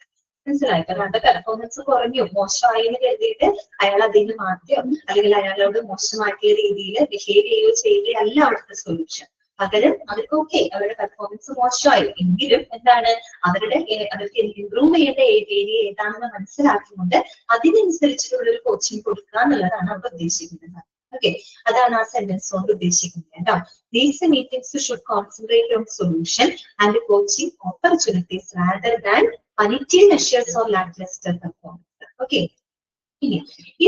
മനസ്സിലായി? കാരണം പെർഫോമൻസ് കുറഞ്ഞു, മോശമായി എന്ന് കരുതിയിട്ട് അയാൾ അതിന് മാറ്റിയോ അല്ലെങ്കിൽ അയാളോട് മോശമാക്കിയ രീതിയിൽ ബിഹേവ് ചെയ്യുകയോ അല്ല അവിടുത്തെ സൊല്യൂഷൻ. പകരം അവർക്ക് ഓക്കെ, അവരുടെ പെർഫോമൻസ് മോശമായി എങ്കിലും എന്താണ്, അവർക്ക് ഇംപ്രൂവ് ചെയ്യേണ്ട ഏരിയ ഏതാണെന്ന് മനസ്സിലാക്കിക്കൊണ്ട് അതിനനുസരിച്ചിട്ടുള്ള ഒരു കോച്ചിങ് കൊടുക്കുക എന്നുള്ളതാണ് അവിടെ ഉദ്ദേശിക്കുന്നത്. ഓക്കെ, അതാണ് ആ സെന്റൻസ് കൊണ്ട് ഉദ്ദേശിക്കുന്നത് കേട്ടോ. These meetings should concentrate on solution and coaching opportunities rather than punitive measures or lackluster performance. Okay.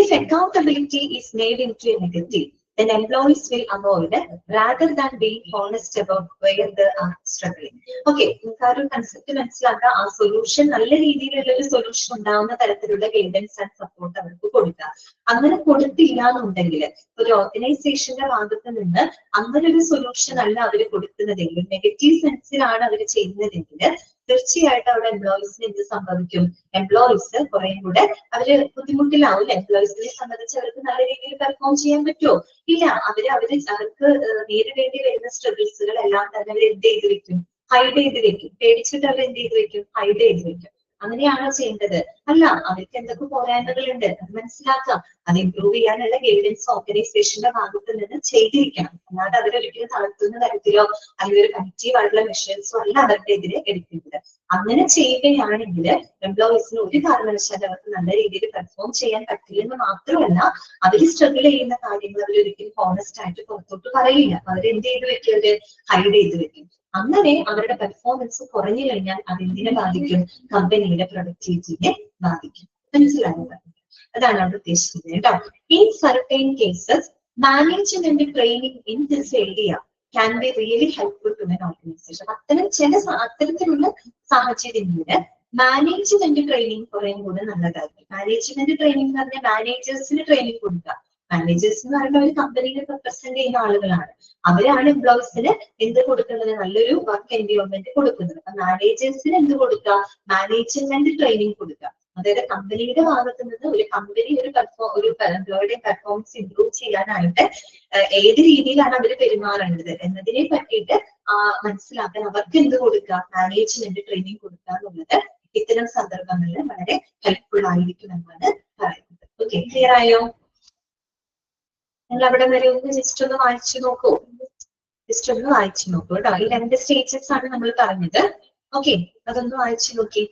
If accountability is made into a negative, then employees will avoid rather than being honest about where they are struggling. Okay, നിങ്ങൾക്ക് ആ ഒരു concept മനസ്സിലാക്കുക. ആ solution നല്ല രീതിയിലുള്ള ഒരു solution ഉണ്ടാവുന്ന തരത്തിലുള്ള ഗൈഡൻസ് ആൻഡ് സപ്പോർട്ട് അവർക്ക് കൊടുക്കുക. അങ്ങനെ കൊടുത്തില്ല എന്നുണ്ടെങ്കിൽ ഒരു ഓർഗനൈസേഷന്റെ ഭാഗത്ത് നിന്ന് അങ്ങനെ ഒരു സൊല്യൂഷൻ അല്ല അവർ കൊടുക്കുന്നതെങ്കിൽ, നെഗറ്റീവ് സെൻസിലാണ് അവർ ചെയ്യുന്നതെങ്കിൽ തീർച്ചയായിട്ടും അവിടെ എംപ്ലോയീസിന് എന്ത് സംഭവിക്കും, എംപ്ലോയീസ് കുറേ കൂടെ അവര് ബുദ്ധിമുട്ടിലാവും. എംപ്ലോയീസിനെ സംബന്ധിച്ച് അവർക്ക് നല്ല രീതിയിൽ പെർഫോം ചെയ്യാൻ പറ്റുമോ? ഇല്ല. അവർക്ക് നേരിടേണ്ടി വരുന്ന സ്ട്രഗിൾസുകൾ എല്ലാം തന്നെ അവർ എന്ത് ചെയ്ത് വെക്കും, ഹൈഡ് ചെയ്ത് വെക്കും. പേടിച്ചിട്ട് അവർ എന്ത് ചെയ്ത് വെക്കും, ഹൈഡ് ചെയ്ത് വെക്കും. അങ്ങനെയാണോ ചെയ്യേണ്ടത്? അല്ല. അവർക്ക് എന്തൊക്കെ പോരായ്മകളുണ്ട് അത് മനസ്സിലാക്കാം. അത് ഇംപ്രൂവ് ചെയ്യാനുള്ള ഗൈഡൻസ് ഓർഗനൈസേഷന്റെ ഭാഗത്ത് നിന്ന് ചെയ്തിരിക്കണം. അല്ലാതെ അവരൊരിക്കലും തളർത്തുന്ന തരത്തിലോ അല്ലെങ്കിൽ ഒരു കണക്റ്റീവ് ആയിട്ടുള്ള മെഷേഴ്സോ അല്ല അവരുടെ എതിരെ എടുക്കുന്നത്. അങ്ങനെ ചെയ്യുകയാണെങ്കിൽ എംപ്ലോയീസിന് ഒരു കാരണവശാലും അവർക്ക് നല്ല രീതിയിൽ പെർഫോം ചെയ്യാൻ പറ്റില്ലെന്ന് മാത്രമല്ല, അവർ സ്ട്രഗിൾ ചെയ്യുന്ന കാര്യങ്ങൾ അവരൊരിക്കലും ഹോണസ്റ്റ് ആയിട്ട് പുറത്തോട്ട് പറയില്ല. അവരെന്ത് ചെയ്ത് വെക്കും, അവര് ഹൈഡ് ചെയ്ത് വെക്കും. അങ്ങനെ അവരുടെ പെർഫോമൻസ് കുറഞ്ഞു കഴിഞ്ഞാൽ അതെന്തിനെ ബാധിക്കും, കമ്പനിയുടെ പ്രൊഡക്ടിവിറ്റിയെ ബാധിക്കും. മനസ്സിലായത്? അതാണ് അവിടെ ഉദ്ദേശിക്കുന്നത് കേട്ടോ. In certain cases management training in this area can be really helpful to an organization. അത്തരത്തിലുള്ള സാഹചര്യങ്ങളിൽ മാനേജ്മെന്റ് ട്രെയിനിങ് കുറേ കൂടെ നല്ലതായിരിക്കും. മാനേജ്മെന്റ് ട്രെയിനിങ് എന്ന് പറഞ്ഞാൽ മാനേജേഴ്സിന് ട്രെയിനിങ് കൊടുക്കുക. മാനേജേഴ്സ് എന്ന് പറയുമ്പോൾ ഒരു കമ്പനിയെ റെപ്രസെന്റ് ചെയ്യുന്ന ആളുകളാണ്. അവരാണ് എംപ്ലോയീസിന് എന്ത് കൊടുക്കുന്നത്, നല്ലൊരു വർക്ക് എൻവയോൺമെന്റ് കൊടുക്കുന്നത്. അപ്പൊ മാനേജേഴ്സിന് എന്ത് കൊടുക്കുക, മാനേജ്മെന്റ് ട്രെയിനിങ് കൊടുക്കുക. അതായത് കമ്പനിയുടെ ഭാഗത്ത് നിന്ന് ഒരു കമ്പനി ഒരു എംപ്ലോയിയുടെ പെർഫോമൻസ് ഇംപ്രൂവ് ചെയ്യാനായിട്ട് ഏത് രീതിയിലാണ് അവർ പെരുമാറേണ്ടത് എന്നതിനെ പറ്റിയിട്ട് മനസ്സിലാക്കാൻ അവർക്ക് എന്ത് കൊടുക്കുക, മാനേജ്മെന്റ് ട്രെയിനിങ് കൊടുക്കുക എന്നുള്ളത് ഇത്തരം സന്ദർഭങ്ങളിൽ വളരെ ഹെൽപ്ഫുൾ ആയിരിക്കും എന്നാണ് പറയുന്നത്. ഓക്കെ, ക്ലിയർ ആയോ? നിങ്ങൾ അവിടെ വരെ ഒന്ന് ജസ്റ്റ് ഒന്ന് വായിച്ചു നോക്കൂ. കേട്ടോ. ഈ 2 സ്റ്റേജസ് ആണ് നമ്മൾ പറഞ്ഞത്. ഓക്കെ, അതൊന്ന് വായിച്ചു നോക്കി.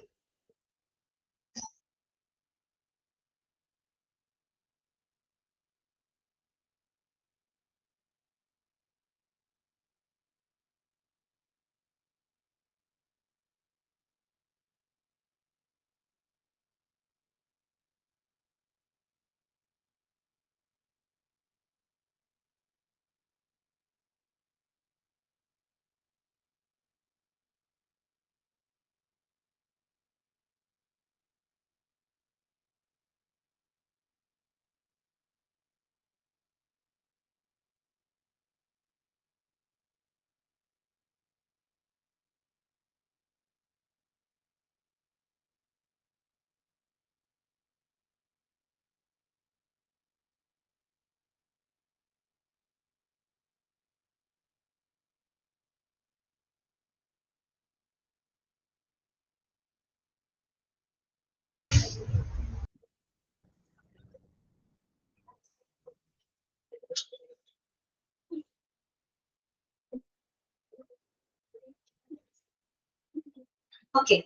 ഓക്കെ,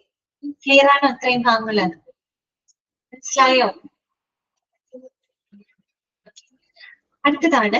ക്ലിയർ ആണ് അത്രയും ഭാഗങ്ങള്? മനസ്സിലായോ? അടുത്തതാണ്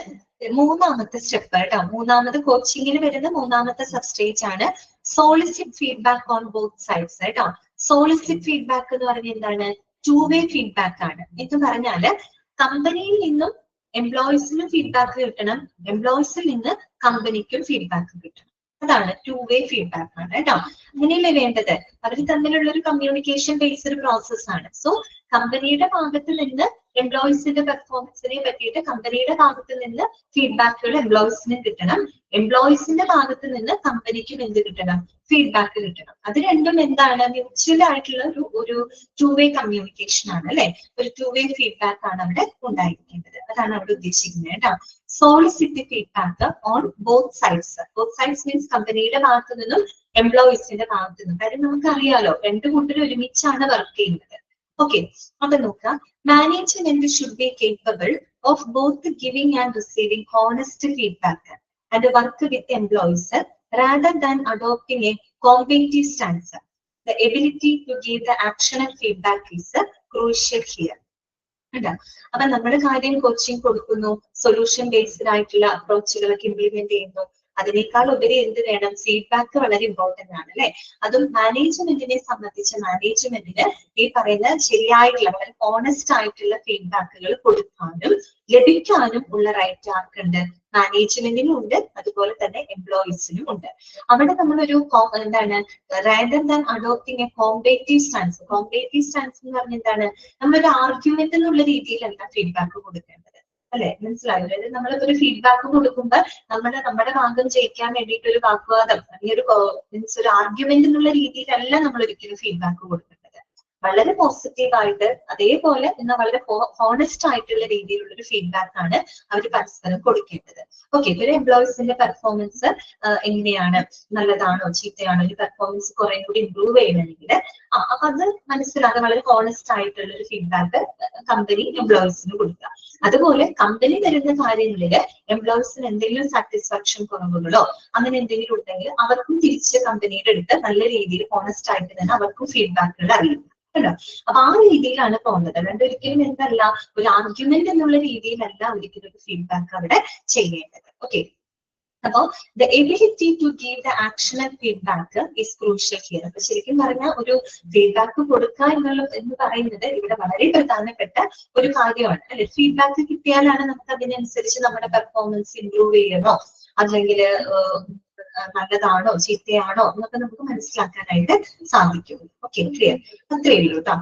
മൂന്നാമത്തെ സ്റ്റെപ്പ് കേട്ടോ. മൂന്നാമത് കോച്ചിങ്ങിന് വരുന്ന മൂന്നാമത്തെ സബ് സ്റ്റേജ് ആണ് solicit feedback on both sides കേട്ടോ. സോളിസിറ്റ് ഫീഡ്ബാക്ക് എന്ന് പറഞ്ഞാൽ എന്താണ്? 2-way ഫീഡ്ബാക്ക് ആണ്. എന്ന് പറഞ്ഞാല് കമ്പനിയിൽ നിന്നും എംപ്ലോയീസിനും ഫീഡ്ബാക്ക് കിട്ടണം, എംപ്ലോയീസിൽ നിന്ന് കമ്പനിക്കും ഫീഡ്ബാക്ക് കിട്ടണം. അതാണ് ടു വേ ഫീഡ്ബാക്ക് ആണ് കേട്ടോ. അങ്ങനെയല്ലേ വേണ്ടത്? അവർ തമ്മിലുള്ള ഒരു കമ്മ്യൂണിക്കേഷൻ ബേസ്ഡ് പ്രോസസ് ആണ്. സോ കമ്പനിയുടെ ഭാഗത്ത് നിന്ന് എംപ്ലോയീസിന്റെ പെർഫോമൻസിനെ പറ്റിയിട്ട് കമ്പനിയുടെ ഭാഗത്ത് നിന്ന് ഫീഡ്ബാക്കുകൾ എംപ്ലോയീസിന് കിട്ടണം. എംപ്ലോയീസിന്റെ ഭാഗത്ത് നിന്ന് കമ്പനിക്കും എന്ത് കിട്ടണം? ഫീഡ്ബാക്ക് കിട്ടണം. അത് രണ്ടും എന്താണ്? മ്യൂച്വൽ ആയിട്ടുള്ള ഒരു ടു വേ കമ്മ്യൂണിക്കേഷൻ ആണ് അല്ലെ? ഒരു ടു വേ ഫീഡ്ബാക്ക് ആണ് അവിടെ ഉണ്ടായിരിക്കേണ്ടത്. അതാണ് അവിടെ ഉദ്ദേശിക്കുന്നത് കേട്ടോ. Solicit feedback on both sides. Both sides means കമ്പനിയുടെ ഭാഗത്ത് നിന്നും എംപ്ലോയീസിന്റെ ഭാഗത്ത് നിന്നും. കാര്യം നമുക്കറിയാലോ, രണ്ടു കൂട്ടരും ഒരുമിച്ചാണ് വർക്ക് ചെയ്യുന്നത്. ഓക്കെ, അപ്പൊ നോക്കാം. Management should be capable of both giving and receiving honest feedback and work with employees rather than adopting a combative stance. The ability to give the action and feedback is crucial here. അപ്പൊ നമ്മുടെ കാര്യം coaching കൊടുക്കുന്നു, solution based ആയിട്ടുള്ള അപ്രോച്ചുകളൊക്കെ implement ചെയ്യുന്നു. അതിനേക്കാൾ ഉപരി എന്ത് വേണം? ഫീഡ്ബാക്ക് വളരെ ഇമ്പോർട്ടന്റ് ആണ് അല്ലെ? അതും മാനേജ്മെന്റിനെ സംബന്ധിച്ച് മാനേജ്മെന്റിന് ഈ പറയുന്ന ശരിയായിട്ടുള്ള വളരെ ഓണസ്റ്റ് ആയിട്ടുള്ള ഫീഡ്ബാക്കുകൾ കൊടുക്കാനും ലഭിക്കാനും ഉള്ള റൈറ്റ് ആർക്കുണ്ട്? മാനേജ്മെന്റിനും ഉണ്ട്, അതുപോലെ തന്നെ എംപ്ലോയീസിനും ഉണ്ട്. അവിടെ നമ്മളൊരു എന്താണ്, rather than adopting a competitive stance. Competitive stance എന്ന് പറഞ്ഞാൽ എന്താണ്? നമ്മളൊരു ആർഗ്യുമെന്റ് എന്നുള്ള രീതിയിലല്ല ഫീഡ്ബാക്ക് കൊടുക്കേണ്ടത് അല്ലെ? മനസ്സിലായോ? അതായത് നമ്മളിപ്പോ ഒരു ഫീഡ്ബാക്ക് കൊടുക്കുമ്പോൾ നമ്മുടെ ഭാഗം ജയിക്കാൻ വേണ്ടിയിട്ട് ഒരു വാഗ്വാദം അല്ലെങ്കിൽ ഒരു ആർഗ്യുമെന്റ് എന്നുള്ള രീതിയിലല്ല നമ്മൾ ഒരിക്കലും ഫീഡ്ബാക്ക് കൊടുക്കേണ്ടത്. വളരെ പോസിറ്റീവ് ആയിട്ട് അതേപോലെ എന്നാൽ വളരെ ഹോണസ്റ്റ് ആയിട്ടുള്ള രീതിയിലുള്ള ഒരു ഫീഡ്ബാക്ക് ആണ് അവർ പരസ്പരം കൊടുക്കേണ്ടത്. ഓക്കെ, ഒരു എംപ്ലോയീസിന്റെ പെർഫോമൻസ് എങ്ങനെയാണ്, നല്ലതാണോ ചീത്തയാണോ, ഒരു പെർഫോമൻസ് കുറെ കൂടി ഇംപ്രൂവ് ചെയ്യണമെങ്കിൽ അപ്പൊ അത് മനസ്സിലാതെ വളരെ ഹോണസ്റ്റ് ആയിട്ടുള്ള ഒരു ഫീഡ്ബാക്ക് കമ്പനി എംപ്ലോയീസിന് കൊടുക്കുക. അതുപോലെ കമ്പനി തരുന്ന കാര്യങ്ങളിൽ എംപ്ലോയീസിന് എന്തെങ്കിലും സാറ്റിസ്ഫാക്ഷൻ കുറവുകളോ അങ്ങനെ എന്തെങ്കിലും ഉണ്ടെങ്കിൽ അവർക്കും തിരിച്ച് കമ്പനിയുടെ അടുത്ത് നല്ല രീതിയിൽ ഹോണസ്റ്റ് ആയിട്ട് തന്നെ അവർക്കും ഫീഡ്ബാക്കുകൾ അറിയിക്കും. അപ്പൊ ആ രീതിയിലാണ് പോകുന്നത്. അല്ലാണ്ട് ഒരിക്കലും എന്തല്ല, ഒരു ആർഗ്യുമെന്റ് എന്നുള്ള രീതിയിലല്ല ഒരിക്കലും ഒരു ഫീഡ്ബാക്ക് അവിടെ ചെയ്യേണ്ടത്. ഓക്കെ, അപ്പോ the ability to give the action and feedback is crucial here. അപ്പൊ ശരിക്കും പറഞ്ഞാൽ ഒരു ഫീഡ്ബാക്ക് കൊടുക്കുക എന്ന് പറയുന്നത് ഇവിടെ വളരെ പ്രധാനപ്പെട്ട ഒരു കാര്യമാണ് അല്ലെ? ഫീഡ്ബാക്ക് കിട്ടിയാലാണ് നമുക്ക് അതിനനുസരിച്ച് നമ്മുടെ പെർഫോമൻസ് ഇംപ്രൂവ് ചെയ്യണോ അല്ലെങ്കിൽ നല്ലതാണോ ചീത്തയാണോ എന്നൊക്കെ നമുക്ക് മനസ്സിലാക്കാനായിട്ട് സാധിക്കും. Okay, clear? അത്രയേ ഉള്ളൂ കേട്ടോ.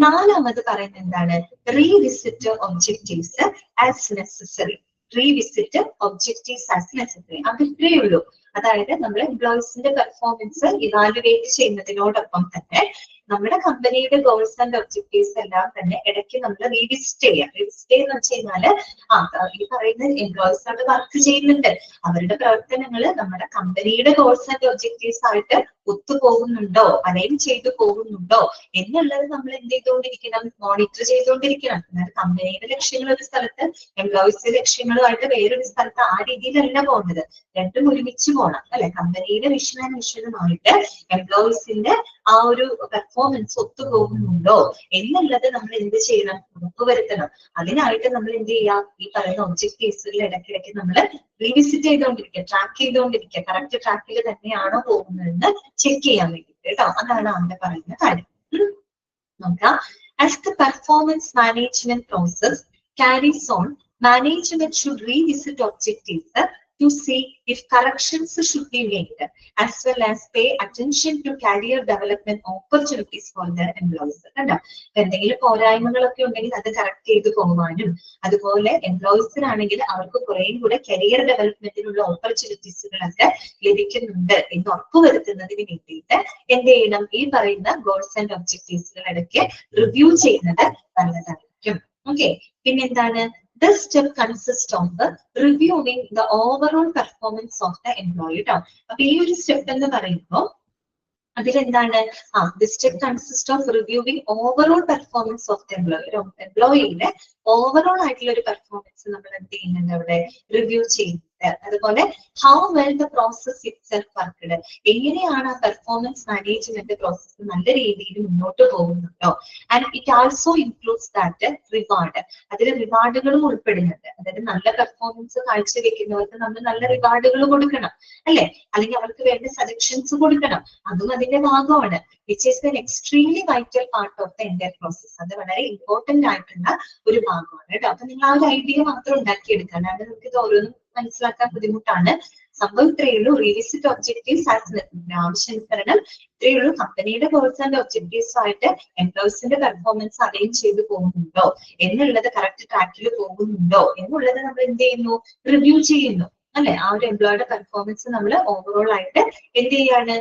നാലാമത് പറയുന്നത് എന്താണ്? Revisit objectives as necessary. Revisit objectives as necessary, അത് ഇത്രയേ ഉള്ളൂ. അതായത് നമ്മൾ എംപ്ലോയീസിന്റെ പെർഫോമൻസ് ഇവാലുവേറ്റ് ചെയ്യുന്നതിനോടൊപ്പം തന്നെ നമ്മുടെ കമ്പനിയുടെ ഗോൾസ് ആൻഡ് ഒബ്ജക്റ്റീവ്സ് എല്ലാം തന്നെ ഇടയ്ക്ക് നമ്മൾ റീവിസിറ്റ് ചെയ്യാം. റീവിസിറ്റ് എന്ന് വെച്ച് കഴിഞ്ഞാല് ഈ പറയുന്ന എംപ്ലോയീസ് അവിടെ വർക്ക് ചെയ്യുന്നുണ്ട്, അവരുടെ പ്രവർത്തനങ്ങൾ നമ്മുടെ കമ്പനിയുടെ ഗോൾസ് ആൻഡ് ഒബ്ജക്റ്റീവ്സ് ആയിട്ട് ഒത്തുപോകുന്നുണ്ടോ, അലൈൻ ചെയ്തു പോകുന്നുണ്ടോ എന്നുള്ളത് നമ്മൾ എന്ത് ചെയ്തുകൊണ്ടിരിക്കണം? മോണിറ്റർ ചെയ്തുകൊണ്ടിരിക്കണം. അതായത് കമ്പനിയുടെ ലക്ഷ്യങ്ങൾ ഒരു സ്ഥലത്ത്, എംപ്ലോയീസിന്റെ ലക്ഷ്യങ്ങളുമായിട്ട് വേറൊരു സ്ഥലത്ത് ആ രീതിയിലല്ല പോകുന്നത്. രണ്ടും ഒരുമിച്ച് പോകണം അല്ലെ? കമ്പനിയുടെ വിഷൻ ആൻഡ് മിഷനുമായിട്ട് എംപ്ലോയീസിന്റെ ആ ഒരു പെർഫോമൻസ് ഒത്തുപോകുന്നുണ്ടോ എന്നുള്ളത് നമ്മൾ എന്ത് ചെയ്യണം? ഉറപ്പുവരുത്തണം. അതിനായിട്ട് നമ്മൾ എന്ത് ചെയ്യാം? ഈ പറയുന്ന ഒബ്ജക്റ്റീവ്സുകൾ ഇടയ്ക്കിടയ്ക്ക് നമ്മൾ റീവിസിറ്റ് ചെയ്തുകൊണ്ടിരിക്കുക, ട്രാക്ക് ചെയ്തുകൊണ്ടിരിക്കുക. കറക്റ്റ് ട്രാക്കിൽ തന്നെയാണോ പോകുന്നതെന്ന് ചെക്ക് ചെയ്യാൻ വേണ്ടിയിട്ട് കേട്ടോ. അതാണ് അവിടെ പറയുന്ന കാര്യം. നോക്കാം. As the performance management process carries on, management should revisit objectives to see if corrections should be made, as well as pay attention to career development opportunities for the employees. കണ്ടോ? എന്തെങ്കിലും പോരായ്മകളൊക്കെ ഉണ്ടെങ്കിൽ അത് കറക്റ്റ് ചെയ്ത് പോകാനും, അതുപോലെ എംപ്ലോയീസിനാണെങ്കിൽ അവർക്ക് കുറേയും കൂടെ കരിയർ ഡെവലപ്മെന്റിനുള്ള ഓപ്പർച്യൂണിറ്റീസുകളൊക്കെ ലഭിക്കുന്നുണ്ട് എന്ന് ഉറപ്പുവരുത്തുന്നതിന് വേണ്ടിയിട്ട് എന്ത് ചെയ്യണം? ഈ പറയുന്ന ഗോൾസ് ആൻഡ് ഒബ്ജക്റ്റീവ്സുകൾ ഇടയ്ക്ക് റിവ്യൂ ചെയ്യുന്നത് നല്ലതായിരിക്കും. ഓക്കെ, പിന്നെന്താണ്? This step consists of reviewing the overall performance of the employee. അപ്പൊ ഈ ഒരു സ്റ്റെപ്പ് എന്ന് പറയുമ്പോൾ അതിലെന്താണ്? this step consists of reviewing overall performance of the employee. എംപ്ലോയിയുടെ ഓവറോൾ ആയിട്ടുള്ള ഒരു പെർഫോമൻസ് നമ്മൾ എന്ത് ചെയ്യുന്നുണ്ട്? അവിടെ റിവ്യൂ ചെയ്യുന്നുണ്ട്. അതുപോലെ how well the process itself worked, എങ്ങനെയാണ് ആ പെർഫോമൻസ് മാനേജ്മെന്റ് പ്രോസസ് നല്ല രീതിയിൽ മുന്നോട്ട് പോകുന്നുണ്ടോ. And it also includes that reward, അതിൽ റിവാർഡുകളും ഉൾപ്പെടുന്നുണ്ട്. അതായത് നല്ല പെർഫോമൻസ് കാഴ്ചവെക്കുന്നവർക്ക് നമ്മൾ നല്ല റിവാർഡുകൾ കൊടുക്കണം അല്ലെ? അല്ലെങ്കിൽ അവർക്ക് വേണ്ട സജഷൻസ് കൊടുക്കണം. അതും അതിന്റെ ഭാഗമാണ്. Which is N extremely vital part of the entire process. അത് വളരെ ഇമ്പോർട്ടന്റ് ആയിട്ടുള്ള ഒരു ഭാഗമാണ് കേട്ടോ. അപ്പൊ നിങ്ങൾ ആ ഒരു ഐഡിയ മാത്രം ഉണ്ടാക്കിയെടുക്കാൻ, അല്ലാണ്ട് നമുക്ക് ഇത് ഓരോന്നും മനസ്സിലാക്കാൻ ബുദ്ധിമുട്ടാണ്. സംഭവം ഇത്രയേ ഉള്ളൂ. റീവിസിറ്റ് ഒബ്ജക്റ്റീവ്സ് ആസ് ആവശ്യാനുസരണം ഇത്രയേ ഉള്ളൂ. കമ്പനിയുടെ ഗോൾസ് ആൻഡ് ഒബ്ജക്റ്റീവ്സ് ആയിട്ട് എംപ്ലോയീസിന്റെ പെർഫോമൻസ് അലൈൻ ചെയ്ത് പോകുന്നുണ്ടോ എന്നുള്ളത്, കറക്റ്റ് ട്രാക്കിൽ പോകുന്നുണ്ടോ എന്നുള്ളത് നമ്മൾ എന്ത് ചെയ്യുന്നു, റിവ്യൂ ചെയ്യുന്നു അല്ലെ. ആ ഒരു എംപ്ലോയിയുടെ പെർഫോമൻസ് നമ്മൾ ഓവറോൾ ആയിട്ട് എന്ത് ചെയ്യാണ്,